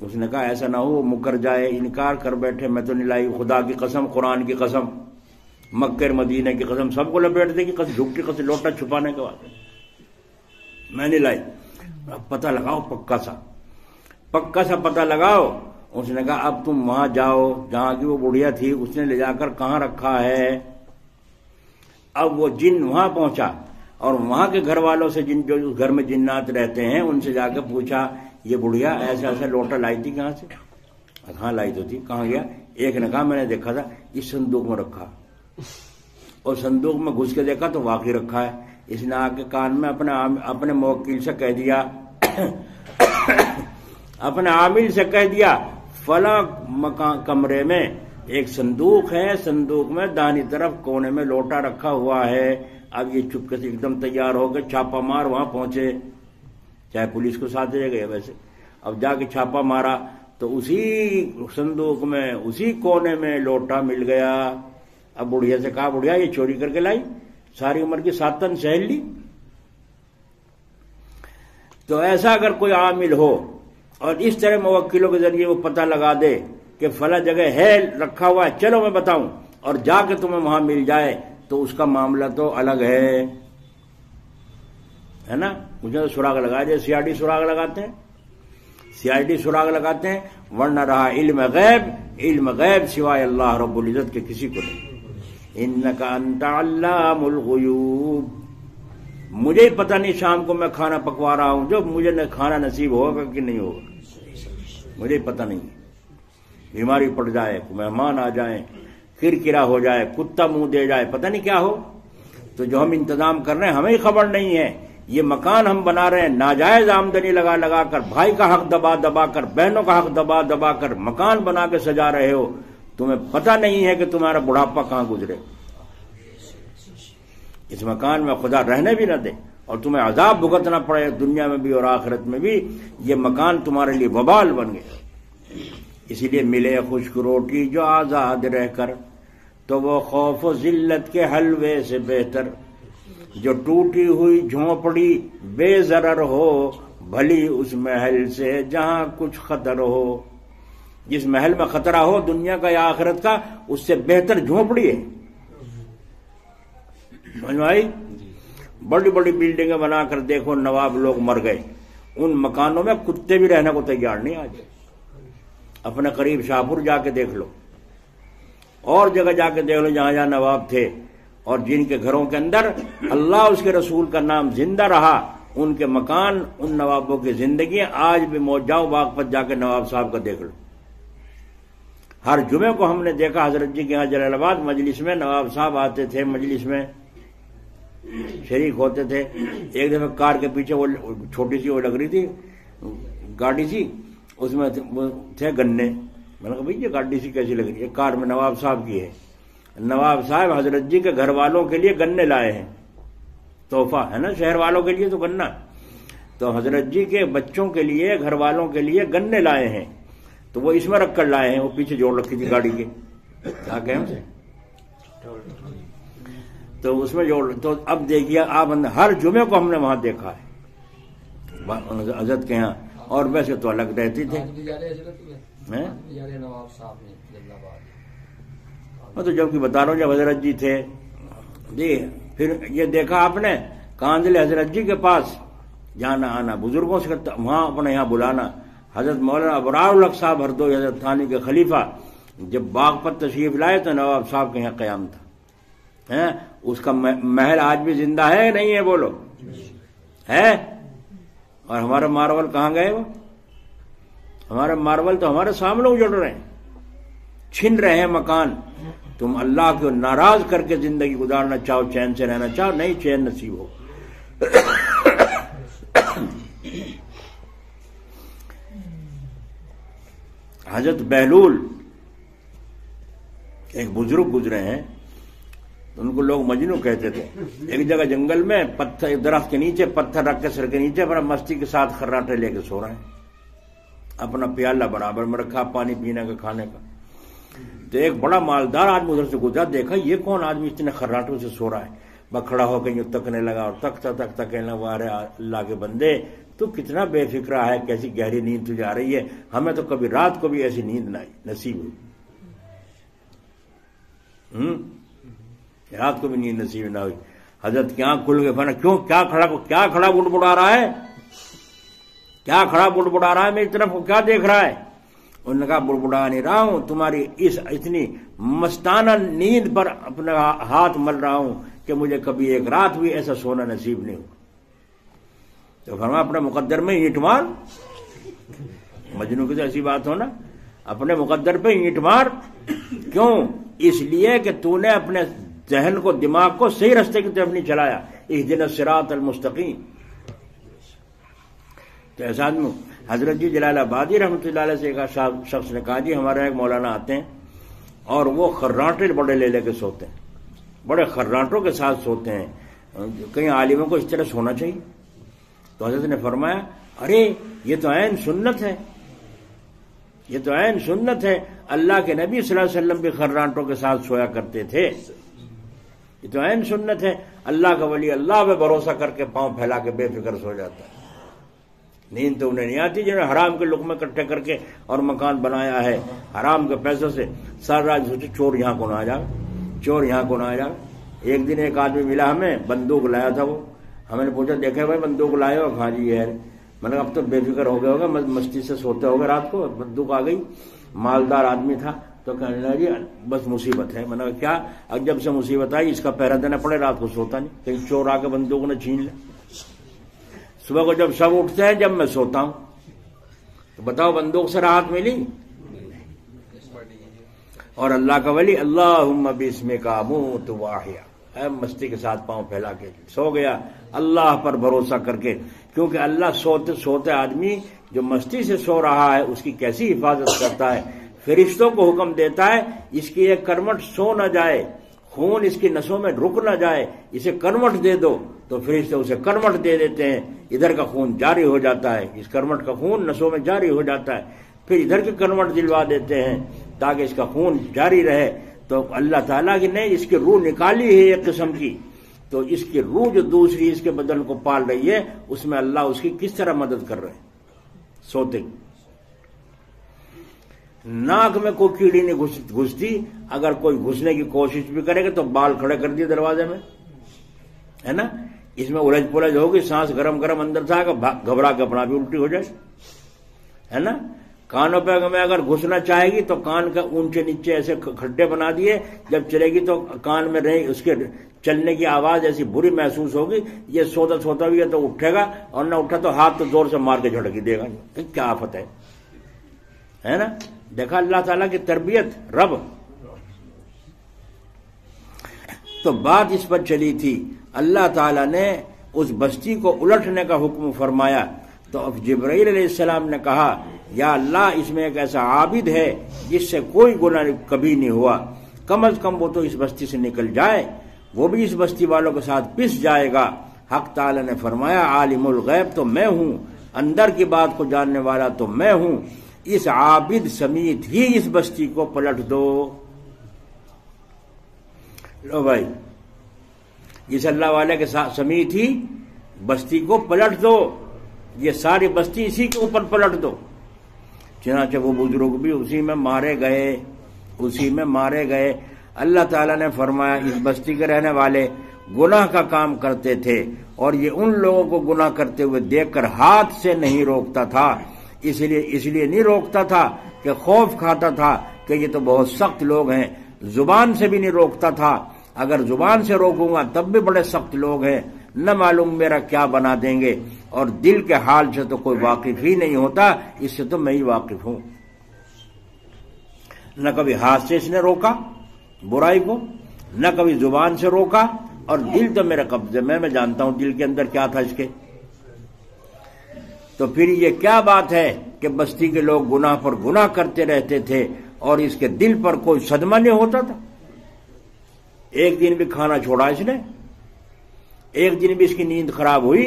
اس نے کہا ایسا نہ ہو مکر جائے، انکار کر بیٹھے، میں تو نہیں لائی، خدا کی قسم، قرآن کی قسم، مکہ مدینہ کی قسم، سب کو لپیٹ دے گی قسم، جھوٹی قسم، لوٹا چھپانے کے بعد میں نہیں لائی۔ اب پتہ لگاؤ پکا سا پتہ لگاؤ۔ اس نے کہا اب تم وہاں جاؤ جہاں کی وہ بڑھیا تھی، اس نے لے جا کر کہاں رکھا ہے۔ اب وہ جن وہاں پہنچا اور وہاں کے گھر والوں سے، جن جو اس گھر میں جنات رہتے ہیں، ان سے جا کے پوچھا یہ بڑھیا ایسا ایسا لوٹا لائی تھی کہاں سے؟ کہاں لائی تو تھی، کہاں گیا؟ ایک نے کہا میں نے دیکھا تھا اس صندوق میں رکھا، اور صندوق میں گھس کے دیکھا تو واقعی رکھا ہے۔ اس نے آ کے کان میں اپنے موکل سے کہہ دیا اپنے عامل سے کہہ دیا فلاں مکان کمرے میں ایک صندوق ہے، صندوق میں دانی طرف کونے میں لوٹا رکھا ہوا ہے۔ اب یہ چپکے سے ایک دم تیار ہو کے چھاپا مار وہاں پہنچے، چاہے پولیس کو ساتھ لے گئے ویسے۔ اب جا کے چھاپا مارا تو اسی صندوق میں اسی کونے میں لوٹا مل گیا۔ اب بڑھیا سے کہا بڑھیا یہ چوری کر کے لائی، ساری عمر کی ساتن سہیلی۔ تو ایسا اگر کوئی عامل ہو اور اس طرح موکلوں کے ذریعے وہ پتہ لگا دے کہ فلاں جگہ ہے رکھا ہوا ہے، چلو میں بتاؤں، اور جا کے تمہیں وہاں مل جائے تو اس کا معاملہ تو الگ ہے نا. مجھے تو سراغ لگا دے, سی آر ڈی سراغ لگاتے ہیں, سی آر ڈی سراغ لگاتے ہیں, ورنہ رہا علم غیب سوائے اللہ رب العزت کے کسی کو نہیں. انک انت علام الغیوب. مجھے ہی پتہ نہیں شام کو میں کھانا پکوا رہا ہوں, جو مجھے کھانا نصیب ہوگا کہ نہیں ہوگا مجھے ہی پتہ نہیں. بیماری پڑ جائے, مہمان آ جائیں, کرکرا ہو جائے, کتا منہ دے جائے, پتہ نہیں کیا ہو, تو جو ہم انتظام کر رہے ہیں ہمیں ہی خبر نہیں ہے. یہ مکان ہم بنا رہے ہیں ناجائز آمدنی لگا لگا کر, بھائی کا حق دبا دبا کر, بہنوں کا حق دبا دبا کر مکان بنا کے سجا رہے ہو. تمہیں پتہ نہیں ہے کہ تمہارا بڑھاپا کہاں گزرے. اس مکان میں خدا رہنے بھی نہ دے اور تمہیں عذاب بھگتنا پڑے دنیا میں بھی اور آخرت میں بھی, یہ مکان تمہارے لیے وبال بن گیا. اسی لیے ملے خشک روٹی جو آزاد رہ کر, تو وہ خوف و ذلت کے حلوے سے بہتر. جو ٹوٹی ہوئی جھونپڑی بے ضرر ہو, بھلی اس محل سے جہاں کچھ خطر ہو. جس محل میں خطرہ ہو دنیا کا یا آخرت کا, اس سے بہتر جھونپڑی ہے. سمجھ میں آئی؟ بڑی بڑی بلڈنگیں بنا کر دیکھو, نواب لوگ مر گئے, ان مکانوں میں کتے بھی رہنے کو تیار نہیں آج. اپنے قریب شاہپور جا کے دیکھ لو, اور جگہ جا کے دیکھ لو جہاں جہاں نواب تھے, اور جن کے گھروں کے اندر اللہ اس کے رسول کا نام زندہ رہا, ان کے مکان, ان نوابوں کی زندگی آج بھی موجود. جاؤ باغپت جا کے نواب صاحب کا دیکھ لو. ہر جمعے کو ہم نے دیکھا حضرت جی کے یہاں جلال آباد مجلس میں نواب صاحب آتے تھے, مجلس میں شریک ہوتے تھے. ایک دفعہ کار کے پیچھے وہ چھوٹی سی وہ لگ رہی تھی گاڑی سی, اس میں تھے گنے. میں نے کہا بھائی یہ گاڑی سی کیسی لگ رہی ہے؟ کار میں نواب صاحب کی ہے. نواب صاحب حضرت جی کے گھر والوں کے لیے گنے لائے ہیں, تحفہ ہے نا, شہر والوں کے لیے تو گنا, تو حضرت جی کے بچوں کے لیے گھر والوں کے لیے گنے لائے ہیں. تو وہ اس میں رکھ کر لائے ہیں, وہ پیچھے جوڑ رکھی تھی گاڑی کے, کیا کہیں اسے, تو اس میں جوڑ. تو اب دیکھیے آپ, ہر جمعے کو ہم نے وہاں دیکھا ہے حضرت کے یہاں, اور ویسے تو الگ رہتی تھے. میں تو جب کہ بتا رہا ہوں جب حضرت جی تھے جی. پھر یہ دیکھا آپ نے کاندل حضرت جی کے پاس جانا آنا, بزرگوں سے وہاں اپنے یہاں بلانا. حضرت مولانا ابرار الحق صاحب ہردوئی حضرت تھانی کے خلیفہ جب باغپت تشریف لائے تو نواب صاحب کے یہاں قیام تھا. اس کا محل آج بھی زندہ ہے نہیں ہے بولو, ہے. اور ہمارے مارول کہاں گئے وہ؟ ہمارے مارول تو ہمارے سامنے اجڑ رہے ہیں, چھن رہے ہیں مکان. تم اللہ کو ناراض کر کے زندگی گزارنا چاہو, چین سے رہنا چاہو, نہیں چین نصیب ہو. حضرت بہلول ایک بزرگ گزرے ہیں, ان کو لوگ مجنو کہتے تھے. ایک جگہ جنگل میں پتھر, درخت کے نیچے پتھر رکھ کے سر کے نیچے بڑا مستی کے ساتھ خراٹے لے کے سو رہے ہیں, اپنا پیالہ برابر میں رکھا پانی پینے کا کھانے کا. تو ایک بڑا مالدار آدمی ادھر سے گزرا, دیکھا یہ کون آدمی اتنے خراٹوں سے سو رہا ہے. بکھڑا ہو کے یوں تکنے لگا اور تک کہنے لگا, ارے اللہ کے بندے تو کتنا بے فکرہ ہے, کیسی گہری نیند تجھے آ رہی ہے, ہمیں تو کبھی رات کو بھی ایسی نیند نہ نصیب ہوئی, رات کو بھی نیند نصیب نہ ہوئی. حضرت کی آنکھ کھل گئے, فنا کیوں, کیا کھڑا بڑبڑا رہا ہے, کیا کھڑا بڑبڑا رہا ہے, میری طرف کو کیا دیکھ رہا ہے؟ انہوں نے کہا بڑبڑا نہیں رہا ہوں, تمہاری اس اتنی مستانہ نیند پر اپنا ہاتھ مل رہا ہوں کہ مجھے کبھی ایک رات بھی ایسا سونا نصیب نہیں ہوا. تو فرمایا اپنے مقدر میں اینٹ مار. مجنو کی تو ایسی بات ہو نا, اپنے مقدر پہ اینٹ مار. کیوں؟ اس لیے کہ تو نے اپنے ذہن کو, دماغ کو صحیح راستے کی طرف نہیں چلایا. اہدنا الصراط المستقیم. تو ایسا آدمی حضرت جی جلال آبادی رحمۃ اللہ علیہ سے ایک شخص نے کہا, جی ہمارے ایک مولانا آتے ہیں اور وہ خراٹے بڑے لے کے سوتے ہیں, بڑے خراٹوں کے ساتھ سوتے ہیں, کئی عالموں کو اس طرح سونا چاہیے. تو حضرت نے فرمایا, ارے یہ تو عین سنت ہے, یہ تو عین سنت ہے. اللہ کے نبی صلی اللہ علیہ وسلم بھی خراٹوں کے ساتھ سویا کرتے تھے, یہ تو عین سنت ہے. اللہ کا ولی اللہ پہ بھروسہ کر کے پاؤں پھیلا کے بے فکر سو جاتا ہے. نیند تو انہیں نہیں آتی جنہوں نے حرام کے لقمے اکٹھے کر کے اور مکان بنایا ہے حرام کے پیسوں سے. ساری رات سوچے چور یہاں کو نہ آ جائے, چور یہاں کو نہ آ جائے. ایک دن ایک آدمی ملا ہمیں, بندوق لایا تھا وہ. ہمیں نے پوچھا دیکھے بھائی بندوق لائے ہو؟ ہاں جی ہے. میں نے کہا اب تو بے فکر ہو گئے ہوگا, مستی سے سوتے ہوگے رات کو, بندوق آ گئی. مالدار آدمی تھا تو کہنے لگا جی بس مصیبت ہے. میں نے کہا کیا؟ اب جب سے مصیبت آئی اس کا پہرا دینا پڑے, رات کو سوتا نہیں, کہیں چور آ کے بندوق نہ چھین لے. صبح کو جب سب اٹھتے ہیں جب میں سوتا ہوں, تو بتاؤ بندوق سے راحت ملی؟ اور اللہ کا ولی اللہم بسمک اموت واحیا, مستی کے ساتھ پاؤں پھیلا کے سو گیا اللہ پر بھروسہ کر کے. کیونکہ اللہ سوتے سوتے آدمی جو مستی سے سو رہا ہے اس کی کیسی حفاظت کرتا ہے. فرشتوں کو حکم دیتا ہے اس کی ایک کرمٹ سو نہ جائے, خون اس کی نسوں میں رک نہ جائے, اسے کرمٹ دے دو, تو فرشتے اسے کرمٹ دے دیتے ہیں. ادھر کا خون جاری ہو جاتا ہے, اس کرمٹ کا خون نسوں میں جاری ہو جاتا ہے. پھر ادھر کی کرمٹ دلوا دیتے ہیں تاکہ اس کا خون جاری رہے. تو اللہ تعالیٰ نے اس کی روح نکالی ہے ایک قسم کی, تو اس کی روح جو دوسری اس کے بدن کو پال رہی ہے اس میں اللہ اس کی کس طرح مدد کر رہے ہیں سوتے. ناک میں کوئی کیڑی نہیں گھستی, اگر کوئی گھسنے کی کوشش بھی کرے گا تو بال کھڑے کر دیے دروازے میں, ہے نا. اس میں الجھ پلجھ ہوگی, سانس گرم گرم اندر سے آگا, گھبرا کے اپنا بھی الٹی ہو جائے, ہے نا. کانوں پہ میں اگر گھسنا چاہے گی تو کان کا اونچے نیچے ایسے کھڈے بنا دیے, جب چلے گی تو کان میں رہے اس کے چلنے کی آواز ایسی بری محسوس ہوگی. یہ سوتا سوتا بھی ہے تو اٹھے گا, اور نہ اٹھا تو ہاتھ تو زور سے مار کے جھڑکی دے گا. کیا آفت ہے نا. دیکھا اللہ تعالیٰ کی تربیت رب. تو بات اس پر چلی تھی, اللہ تعالیٰ نے اس بستی کو الٹنے کا حکم فرمایا. تو اب جبرائیل علیہ السلام نے کہا یا اللہ اس میں ایک ایسا عابد ہے جس سے کوئی گناہ کبھی نہیں ہوا, کم از کم وہ تو اس بستی سے نکل جائے, وہ بھی اس بستی والوں کے ساتھ پس جائے گا. حق تعالیٰ نے فرمایا عالم الغیب تو میں ہوں, اندر کی بات کو جاننے والا تو میں ہوں, اس عابد سمیت ہی اس بستی کو پلٹ دو. لو بھائی, اس اللہ والے کے ساتھ سمیت ہی بستی کو پلٹ دو, یہ ساری بستی اسی کے اوپر پلٹ دو. چنانچہ وہ بزرگ بھی اسی میں مارے گئے. اللہ تعالیٰ نے فرمایا اس بستی کے رہنے والے گناہ کا کام کرتے تھے, اور یہ ان لوگوں کو گناہ کرتے ہوئے دیکھ کر ہاتھ سے نہیں روکتا تھا. اس لیے نہیں روکتا تھا کہ خوف کھاتا تھا کہ یہ تو بہت سخت لوگ ہیں. زبان سے بھی نہیں روکتا تھا, اگر زبان سے روکوں گا تب بھی بڑے سخت لوگ ہیں, نہ معلوم میرا کیا بنا دیں گے. اور دل کے حال سے تو کوئی واقف ہی نہیں ہوتا, اس سے تو میں ہی واقف ہوں. نہ کبھی ہاتھ سے اس نے روکا برائی کو, نہ کبھی زبان سے روکا, اور دل تو میرے قبضے میں جانتا ہوں دل کے اندر کیا تھا اس کے. تو پھر یہ کیا بات ہے کہ بستی کے لوگ گناہ پر گناہ کرتے رہتے تھے اور اس کے دل پر کوئی صدمہ نہیں ہوتا تھا. ایک دن بھی کھانا چھوڑا اس نے, ایک دن بھی اس کی نیند خراب ہوئی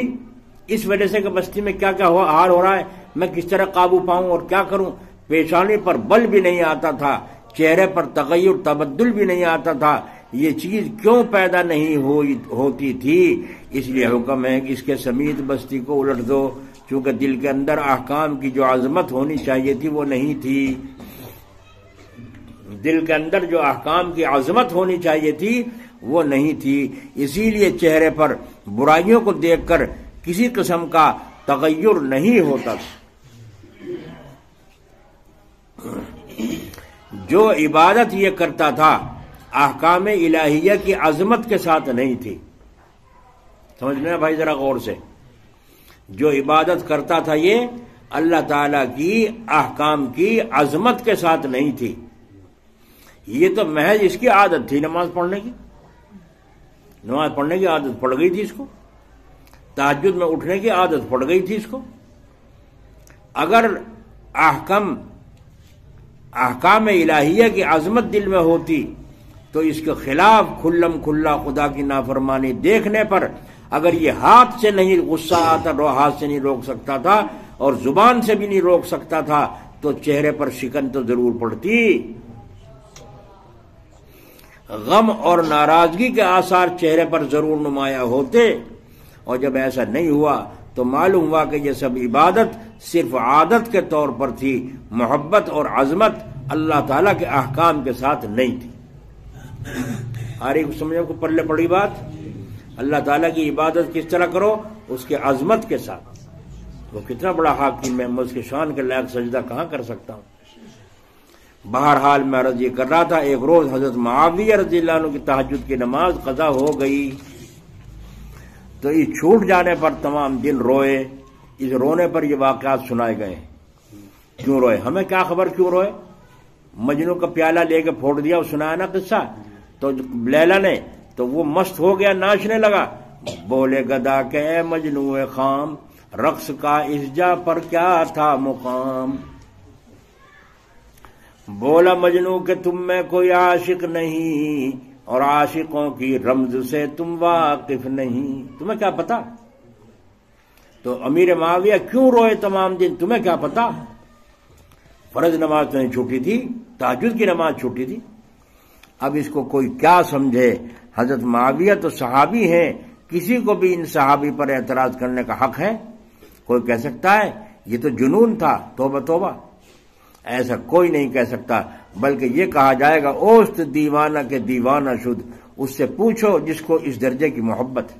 اس وجہ سے کہ بستی میں کیا کیا حال ہو رہا ہے, میں کس طرح قابو پاؤں اور کیا کروں. پیشانی پر بل بھی نہیں آتا تھا, چہرے پر تغیر تبدل بھی نہیں آتا تھا. یہ چیز کیوں پیدا نہیں ہوتی تھی؟ اس لیے حکم ہے کہ اس کے سمیت بستی کو الٹ دو, کیونکہ دل کے اندر احکام کی جو عظمت ہونی چاہیے تھی وہ نہیں تھی. دل کے اندر جو احکام کی عظمت ہونی چاہیے تھی وہ نہیں تھی. اسی لیے چہرے پر برائیوں کو دیکھ کر کسی قسم کا تغیر نہیں ہوتا تھا. جو عبادت یہ کرتا تھا احکام الہیہ کی عظمت کے ساتھ نہیں تھی. سمجھ لینا بھائی ذرا غور سے, جو عبادت کرتا تھا یہ اللہ تعالی کی احکام کی عظمت کے ساتھ نہیں تھی. یہ تو محض اس کی عادت تھی نماز پڑھنے کی عادت پڑ گئی تھی اس کو, تہجد میں اٹھنے کی عادت پڑ گئی تھی اس کو. اگر احکام الہیہ کی عظمت دل میں ہوتی تو اس کے خلاف کھلم کھلا خدا کی نافرمانی دیکھنے پر اگر یہ ہاتھ سے نہیں غصہ آتا, ہاتھ سے نہیں روک سکتا تھا اور زبان سے بھی نہیں روک سکتا تھا, تو چہرے پر شکن تو ضرور پڑتی. غم اور ناراضگی کے آثار چہرے پر ضرور نمایاں ہوتے, اور جب ایسا نہیں ہوا تو معلوم ہوا کہ یہ سب عبادت صرف عادت کے طور پر تھی, محبت اور عظمت اللہ تعالیٰ کے احکام کے ساتھ نہیں تھی. آ رہی سمجھو کو پلے پڑی بات؟ اللہ تعالیٰ کی عبادت کس طرح کرو؟ اس کے عظمت کے ساتھ. وہ کتنا بڑا حاکم ہے، میں اس کی شان کے لائق سجدہ کہاں کر سکتا ہوں. بہرحال میں عرض یہ کر رہا تھا، ایک روز حضرت معاویہ رضی اللہ عنہ کی تہجد کی نماز قضا ہو گئی تو یہ چھوٹ جانے پر تمام دن روئے. اس رونے پر یہ واقعات سنائے گئے. کیوں روئے؟ ہمیں کیا خبر کیوں روئے. مجنو کا پیالہ لے کے پھوڑ دیا، وہ سنایا نا قصہ. تو لیلا نے تو وہ مست ہو گیا، ناچنے لگا. بولے گدا کہ اے مجنو خام، رقص کا اس جا پر کیا تھا مقام. بولا مجنو کہ تم میں کوئی عاشق نہیں، اور عاشقوں کی رمز سے تم واقف نہیں، تمہیں کیا پتا. تو امیر معاویہ کیوں روئے تمام دن، تمہیں کیا پتا. فرض نماز تو نہیں چھوٹی تھی، تہجد کی نماز چھوٹی تھی. اب اس کو کوئی کیا سمجھے. حضرت معاویہ تو صحابی ہیں، کسی کو بھی ان صحابی پر اعتراض کرنے کا حق ہے. کوئی کہہ سکتا ہے یہ تو جنون تھا، توبہ توبہ. ایسا کوئی نہیں کہہ سکتا، بلکہ یہ کہا جائے گا اوست دیوانہ کے دیوانہ شد. اس سے پوچھو جس کو اس درجے کی محبت ہے.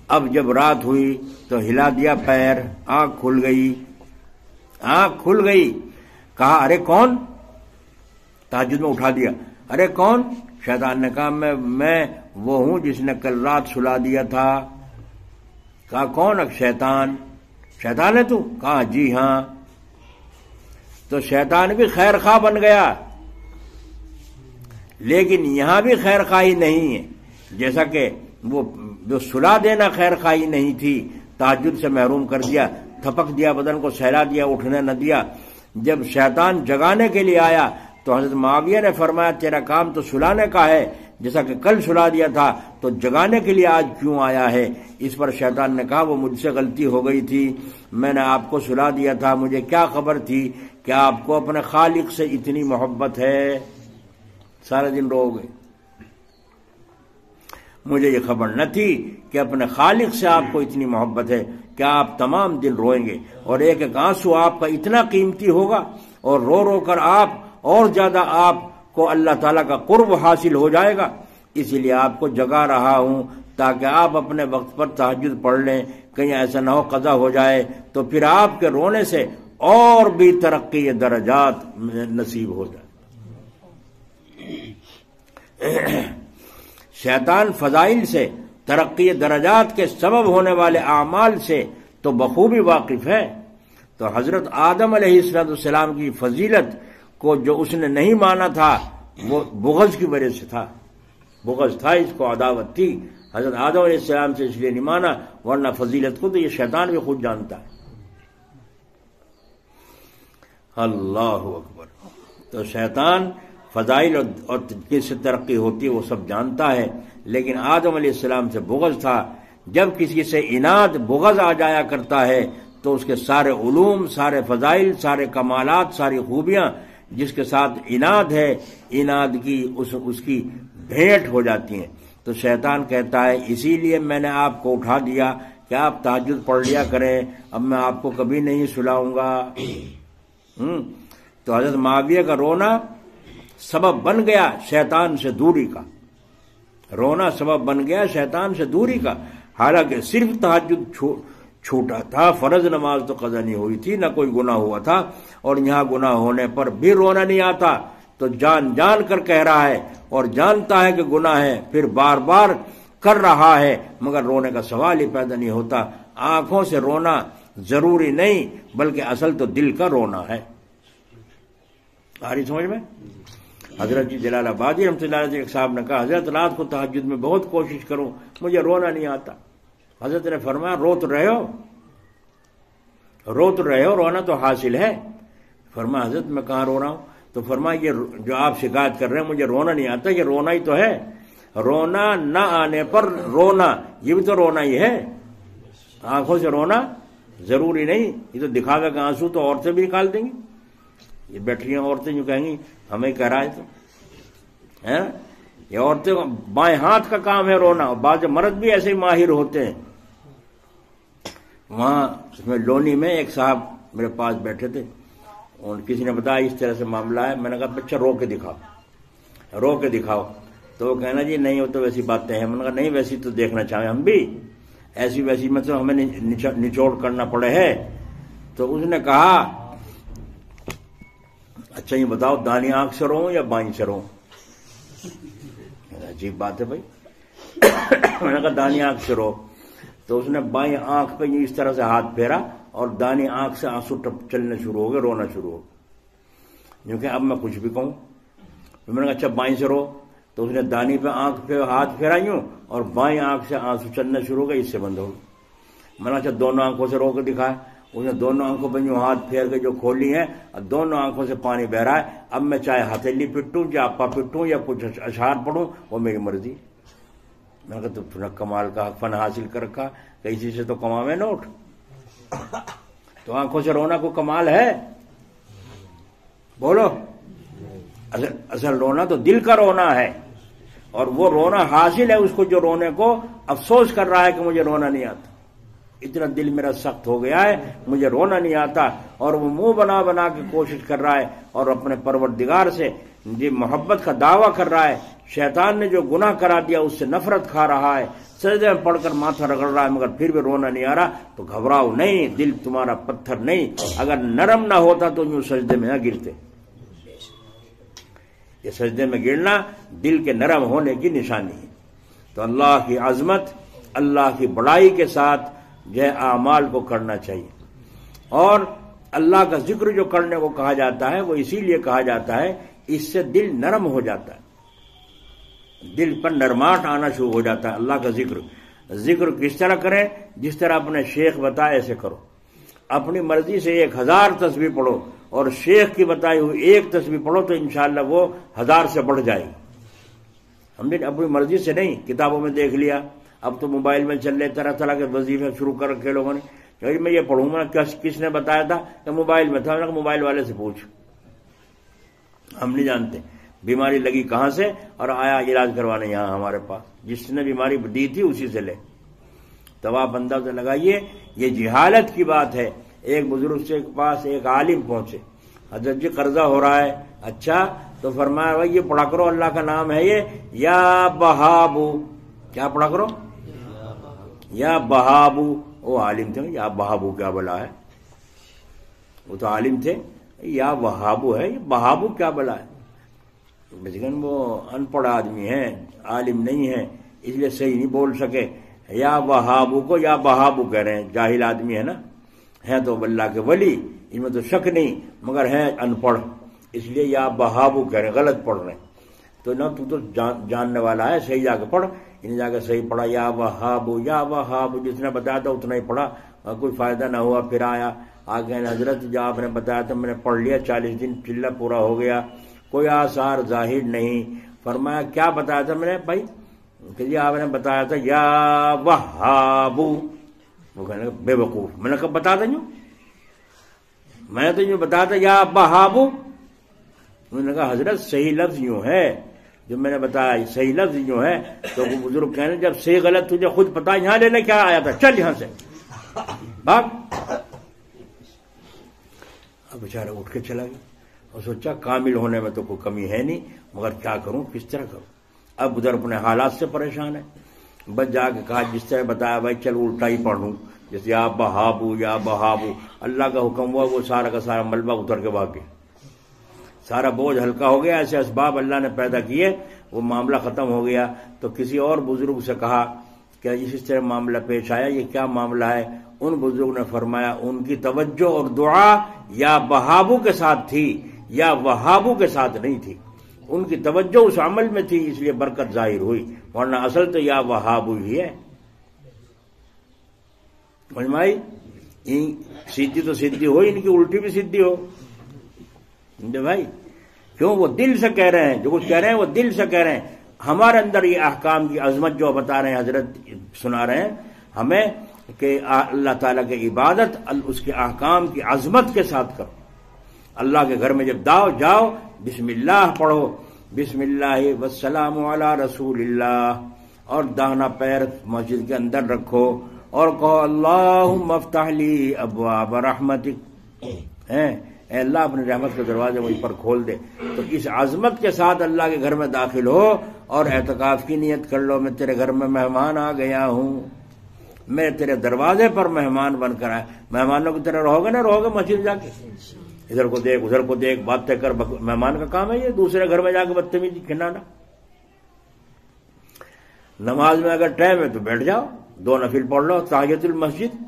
اب جب رات ہوئی تو ہلا دیا پیر، آنکھ کھل گئی. آنکھ کھل گئی، کہا ارے کون. تہجد میں اٹھا دیا، ارے کون. شیطان نے کہا میں وہ ہوں جس نے کل رات سلا دیا تھا. کہا کون؟ شیطان. شیطان ہے تو؟ کہا جی ہاں. تو شیطان بھی خیر خواہ بن گیا، لیکن یہاں بھی خیر خواہی نہیں ہے. جیسا کہ وہ جو سلا دینا خیر خواہی نہیں تھی، تہجد سے محروم کر دیا، تھپک دیا، بدن کو سہلا دیا، اٹھنے نہ دیا. جب شیطان جگانے کے لیے آیا تو حضرت معاویہ نے فرمایا تیرا کام تو سلانے کا ہے، جیسا کہ کل سلا دیا تھا، تو جگانے کے لیے آج کیوں آیا ہے. اس پر شیطان نے کہا وہ مجھ سے غلطی ہو گئی تھی، میں نے آپ کو سلا دیا تھا، مجھے کیا خبر تھی کہ آپ کو اپنے خالق سے اتنی محبت ہے. سارے دن رو گئے. مجھے یہ خبر نہ تھی کہ اپنے خالق سے آپ کو اتنی محبت ہے کہ آپ تمام دن روئیں گے، اور ایک ایک آنسو آپ کا اتنا قیمتی ہوگا، اور رو رو کر آپ اور زیادہ آپ کو اللہ تعالیٰ کا قرب حاصل ہو جائے گا. اسی لیے آپ کو جگا رہا ہوں تاکہ آپ اپنے وقت پر تہجد پڑھ لیں. کہیں ایسا نہ ہو قضا ہو جائے تو پھر آپ کے رونے سے اور بھی ترقی درجات نصیب ہو جائے. شیطان فضائل سے، ترقی درجات کے سبب ہونے والے اعمال سے تو بخوبی واقف ہے. تو حضرت آدم علیہ السلام کی فضیلت کو جو اس نے نہیں مانا تھا وہ بغض کی وجہ سے تھا. بغض تھا، اس کو عداوت تھی. حضرت آدم علیہ السلام سے اس لیے نہیں مانا، ورنہ فضیلت کو تو یہ شیطان بھی خود جانتا ہے. اللہ اکبر. تو شیطان فضائل اور کس سے ترقی ہوتی ہے وہ سب جانتا ہے، لیکن آدم علیہ السلام سے بغض تھا. جب کسی سے عناد بغض آ جایا کرتا ہے تو اس کے سارے علوم، سارے فضائل، سارے کمالات، ساری خوبیاں جس کے ساتھ عناد ہے، عناد کی اس کی بھیٹ ہو جاتی ہیں. تو شیطان کہتا ہے اسی لیے میں نے آپ کو اٹھا دیا کہ آپ تہجد پڑھ لیا کریں، اب میں آپ کو کبھی نہیں سلاؤں گا. تو حضرت معاویہ کا رونا سبب بن گیا شیطان سے دوری کا. رونا سبب بن گیا شیطان سے دوری کا. حالانکہ صرف تہجد چھوٹا تھا، فرض نماز تو قضا نہیں ہوئی تھی، نہ کوئی گناہ ہوا تھا، اور یہاں گناہ ہونے پر بھی رونا نہیں آتا. تو جان جان کر کہہ رہا ہے اور جانتا ہے کہ گناہ ہے، پھر بار بار کر رہا ہے، مگر رونے کا سوال ہی پیدا نہیں ہوتا. آنکھوں سے رونا ضروری نہیں، بلکہ اصل تو دل کا رونا ہے. آ رہی سمجھ میں؟ حضرت جی جلال آبادی رحمۃ اللہ علیہ صاحب نے کہا حضرت رات کو تہجد میں بہت کوشش کروں، مجھے رونا نہیں آتا. حضرت نے فرمایا رو تو رہے ہو، رونا تو حاصل ہے. فرمایا حضرت میں کہاں رو رہا ہوں؟ تو فرمایا یہ جو آپ شکایت کر رہے ہیں مجھے رونا نہیں آتا، یہ رونا ہی تو ہے. رونا نہ آنے پر رونا، یہ بھی تو رونا ہی ہے. آنکھوں سے رونا ضروری نہیں، یہ تو دکھاوے کا آنسو تو عورتیں بھی نکال دیں گی. یہ بیٹھی ہیں عورتیں جو کہیں گی ہمیں کہہ رہا ہے تو یہ عورتیں بائیں ہاتھ کا کام ہے رونا. بعض مرد بھی ایسے ہی ماہر ہوتے ہیں. وہاں اس میں لونی میں ایک صاحب میرے پاس بیٹھے تھے، اور کسی نے بتایا اس طرح سے معاملہ ہے. میں نے کہا بچہ رو کے دکھا. رو کے دکھاؤ. تو وہ کہنا جی نہیں وہ تو ویسی باتیں ہیں. میں نے کہا نہیں ویسی تو دیکھنا چاہیں ہم بھی, ایسی ویسی مطلب ہمیں نچوڑ کرنا پڑے ہے. تو اس نے کہا اچھا یہ بتاؤ دانی آنکھ سے رو یا بائیں سے رو؟ عجیب بات ہے بھائی. میں نے کہا دانی آنکھ سے رو. تو اس نے بائیں آنکھ پہ اس طرح سے ہاتھ پھیرا اور دانی آنکھ سے آنسو چلنے شروع ہو گئے, رونا شروع ہو. کیونکہ اب میں کچھ بھی کہوں. میں نے کہا اچھا بائیں سے رو. تو اس نے دانی پہ آنکھ پہ ہاتھ پھیرا یوں اور بائیں آنکھ سے آنسو چلنے شروع ہو گئے, اس سے بند ہو گئی. میں نے کہا اچھا دونوں آنکھوں سے رو کے دکھایا. اس نے دونوں آنکھوں پہ یوں ہاتھ پھیر کے جو کھولی ہیں اور دونوں آنکھوں سے پانی بہ رہا ہے. اب میں چاہے ہتھیلی پٹوں یا اپا پٹوں یا کچھ اشعار پڑھوں وہ میری مرضی. میں نے کہا تو نے کمال کا فن حاصل کر رکھا, کسی سے تو کماوے نوٹ. تو آنکھوں سے رونا کو کمال ہے؟ بولو. اصل رونا تو دل کا رونا ہے, اور وہ رونا حاصل ہے اس کو جو رونے کو افسوس کر رہا ہے کہ مجھے رونا نہیں آتا, اتنا دل میرا سخت ہو گیا ہے مجھے رونا نہیں آتا. اور وہ منہ بنا بنا کے کوشش کر رہا ہے اور اپنے پروردگار سے جی محبت کا دعویٰ کر رہا ہے. شیطان نے جو گناہ کرا دیا اس سے نفرت کھا رہا ہے, سجدے میں پڑھ کر ماتھا رگڑ رہا ہے, مگر پھر بھی رونا نہیں آ رہا. تو گھبراؤ نہیں, دل تمہارا پتھر نہیں. اگر نرم نہ ہوتا تو یوں سجدے میں نہ گرتے. یہ سجدے میں گرنا دل کے نرم ہونے کی نشانی ہے. تو اللہ کی عظمت, اللہ کی بڑائی کے ساتھ جو اعمال کو کرنا چاہیے. اور اللہ کا ذکر جو کرنے کو کہا جاتا ہے وہ اسی لیے کہا جاتا ہے اس سے دل نرم ہو جاتا ہے, دل پر نرماٹ آنا شروع ہو جاتا ہے. اللہ کا ذکر کس طرح کریں؟ جس طرح اپنے شیخ بتائے ایسے کرو. اپنی مرضی سے 1000 تسبیح پڑھو اور شیخ کی بتائی ہوئی 1 تسبیح پڑھو تو انشاءاللہ وہ 1000 سے بڑھ جائے گی. ہم نے اپنی مرضی سے نہیں, کتابوں میں دیکھ لیا. اب تو موبائل میں چل رہے طرح طرح کے وظیفے شروع کر رکھے لوگوں نے. کہ میں یہ پڑھوں گا, کس نے بتایا تھا؟ کہ موبائل میں تھا. موبائل والے سے پوچھ, ہم نہیں جانتے بیماری لگی کہاں سے اور آیا علاج کروانے یہاں ہمارے پاس. جس نے بیماری دی تھی اسی سے لے. تو آپ اندازہ لگائیے یہ جہالت کی بات ہے. ایک بزرگ سے پاس ایک عالم پہنچے, حضرت جی قرضہ ہو رہا ہے. اچھا تو فرمایا بھائی یہ پڑھا کرو, اللہ کا نام ہے یہ یا بہابو. کیا پڑھا کرو؟ یا بہابو. وہ عالم تھے, یا بہابو کیا بلا ہے؟ وہ تو عالم تھے. یا وہابو ہے, یہ بہابو کیا بلا ہے؟ لیکن وہ ان پڑھ آدمی ہیں, عالم نہیں ہے, اس لیے صحیح نہیں بول سکے. یا وہابو کو یا بہابو کہہ رہے ہیں. جاہل آدمی ہے نا, ہے تو اللہ کے ولی, ان میں تو شک نہیں, مگر ہے ان پڑھ, اس لیے یا بہابو کہہ رہے ہیں, غلط پڑھ رہے ہیں. تو نہ تو جاننے والا ہے, صحیح جا کے پڑھ. انہیں جا کے صحیح پڑھا, یا وہابو یا وہابو. جس نے بتایا تھا اتنا ہی پڑھا, کوئی فائدہ نہ ہوا. پھر آیا آگے حضرت جو آپ نے بتایا تھا میں نے پڑھ لیا, 40 دن چلہ پورا ہو گیا, کوئی آثار ظاہر نہیں. فرمایا کیا بتایا تھا میں نے بھائی؟ کہ جی آپ نے بتایا تھا یا وہابو. وہ کہنے بے وقوف. میں نے کب بتا تھا یوں؟ میں نے تو یوں بتایا تھا یا بہابو. انہوں نے کہا حضرت صحیح لفظ یوں ہے جو میں نے بتایا, صحیح لفظ یوں ہے. تو وہ بزرگ کہنے جب صحیح غلط تجھے خود پتا, یہاں لینے کیا آیا تھا, چل یہاں سے بھاگ. اب بیچارہ اٹھ کے چلا گیا اور سوچا کامل ہونے میں تو کوئی کمی ہے نہیں, مگر کیا کروں, کس طرح کروں. اب ادھر اپنے حالات سے پریشان ہے. بس جا کے کہا جس طرح بتایا بھائی چل الٹا ہی پڑھ لوں, جیسے یا بہابو یا بہابو. اللہ کا حکم ہوا, وہ سارا کا سارا ملبہ اتر کے بھاگ گیا, سارا بوجھ ہلکا ہو گیا. ایسے اسباب اللہ نے پیدا کیے, وہ معاملہ ختم ہو گیا. تو کسی اور بزرگ سے کہا کہ اس طرح معاملہ پیش آیا, یہ کیا معاملہ ہے؟ ان بزرگ نے فرمایا ان کی توجہ اور دعا یا بہابو کے ساتھ تھی, یا وہابو کے ساتھ نہیں تھی. ان کی توجہ اس عمل میں تھی, اس لیے برکت ظاہر ہوئی, ورنہ اصل تو یا وہابو ہی ہے. سمجھ میں آئی؟ سیدھی تو سیدھی ہو, ان کی الٹی بھی سیدھی ہو. بھائی کیوں؟ وہ دل سے کہہ رہے ہیں, جو کچھ کہہ رہے ہیں وہ دل سے کہہ رہے ہیں. ہمارے اندر یہ احکام کی عظمت جو بتا رہے ہیں حضرت, سنا رہے ہیں ہمیں کہ اللہ تعالیٰ کی عبادت اس کے احکام کی عظمت کے ساتھ کرو. اللہ کے گھر میں جب جاؤ بسم اللہ پڑھو, بسم اللہ والسلام علی رسول اللہ, اور داہنا پیر مسجد کے اندر رکھو اور کہو اللہم افتح لی ابواب رحمتک. اے اللہ اپنی رحمت کے دروازے مجھ پر کھول دے. تو اس عظمت کے ساتھ اللہ کے گھر میں داخل ہو اور اعتکاف کی نیت کر لو. میں تیرے گھر میں مہمان آ گیا ہوں، میں تیرے دروازے پر مہمان بن کر آیا. مہمانوں کی طرح رہو گے نہ رہو گے مسجد جا کے، ادھر کو دیکھ ادھر کو دیکھ باتیں کر. مہمان کا کام ہے یہ دوسرے گھر میں جا کے بدتمیزی کھنڈانا. نماز میں اگر ٹائم ہے تو بیٹھ جاؤ، 2 نفل پڑھ لو تحیۃ المسجد،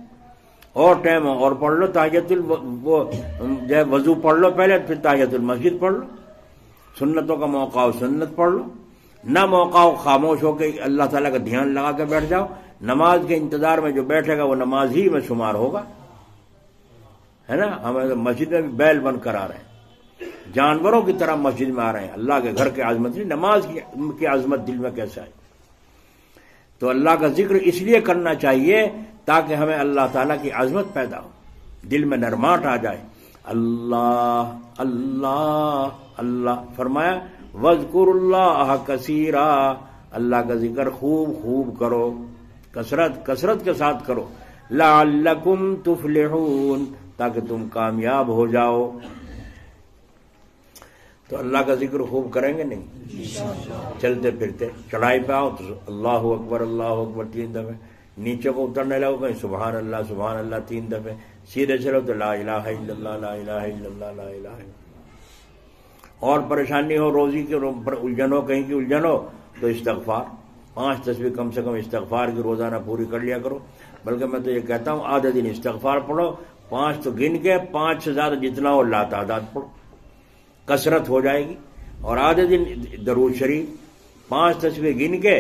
اور ٹائم ہو اور پڑھ لو تحیۃ وضو پڑھ لو پہلے، پھر تحیۃ المسجد پڑھ لو. سنتوں کا موقع ہو سنت پڑھ لو، نہ موقع ہو خاموش ہو کے اللہ تعالیٰ کا دھیان لگا کے بیٹھ جاؤ. نماز کے انتظار میں جو بیٹھے گا وہ نماز ہی میں شمار ہوگا، ہے نا. ہمیں مسجد میں بھی بیل بن کر آ رہے ہیں، جانوروں کی طرح مسجد میں آ رہے ہیں. اللہ کے گھر کی عظمت نہیں، نماز کی عظمت دل میں کیسے آئے؟ تو اللہ کا ذکر اس لیے کرنا چاہیے تاکہ ہمیں اللہ تعالیٰ کی عظمت پیدا ہو، دل میں نرماٹ آ جائے. اللہ اللہ اللہ فرمایا وَاذْكُرُوا اللَّهَ كَثِيرًا، اللہ کا ذکر خوب خوب کرو، کثرت کے ساتھ کرو. لَعَلَّكُمْ تُفْلِحُونَ، تاکہ تم کامیاب ہو جاؤ. تو اللہ کا ذکر خوب کریں گے نہیں؟ چلتے پھرتے چڑھائی پہ آؤ تو اللہ اکبر 3 دفعے، نیچے کو اترنے لگو کہیں سبحان اللہ 3 دفعے، سیدھے چلو تو لا الہ الا اللہ لا الہ الا اللہ لا الہ الا اللہ. اور پریشانی ہو روزی کے الجھن ہو کہیں کی الجھن ہو تو استغفار 5 تسبیح کم سے کم استغفار کی روزانہ پوری کر لیا کرو. بلکہ میں تو یہ کہتا ہوں آدھے دن استغفار پڑھو، 5 تو گن کے 5 سے زیادہ جتنا ہو لا تعداد پڑھو، کثرت ہو جائے گی. اور آدھے دن درود شریف 5 تسبیح گن کے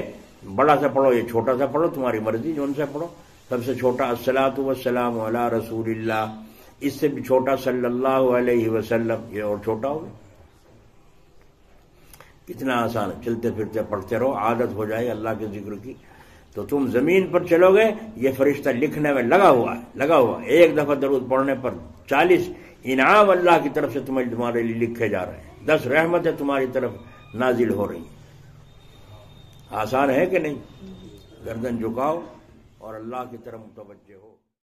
بڑا سا پڑھو، یہ چھوٹا سا پڑھو، تمہاری مرضی جو ان سے پڑھو. سب سے چھوٹا الصلاۃ والسلام علی رسول اللہ، اس سے بھی چھوٹا صلی اللہ علیہ وسلم، یہ اور چھوٹا ہوگا. کتنا آسان ہے، چلتے پھرتے پڑھتے رہو، عادت ہو جائے اللہ کے ذکر کی. تو تم زمین پر چلو گے، یہ فرشتہ لکھنے میں لگا ہوا. ایک دفعہ درود پڑھنے پر 40 انعام اللہ کی طرف سے تمہارے لیے لکھے جا رہے ہیں، 10 رحمتیں تمہاری طرف نازل ہو رہی ہیں. آسان ہے کہ نہیں؟ گردن جھکاؤ اور اللہ کی طرف متوجہ ہو.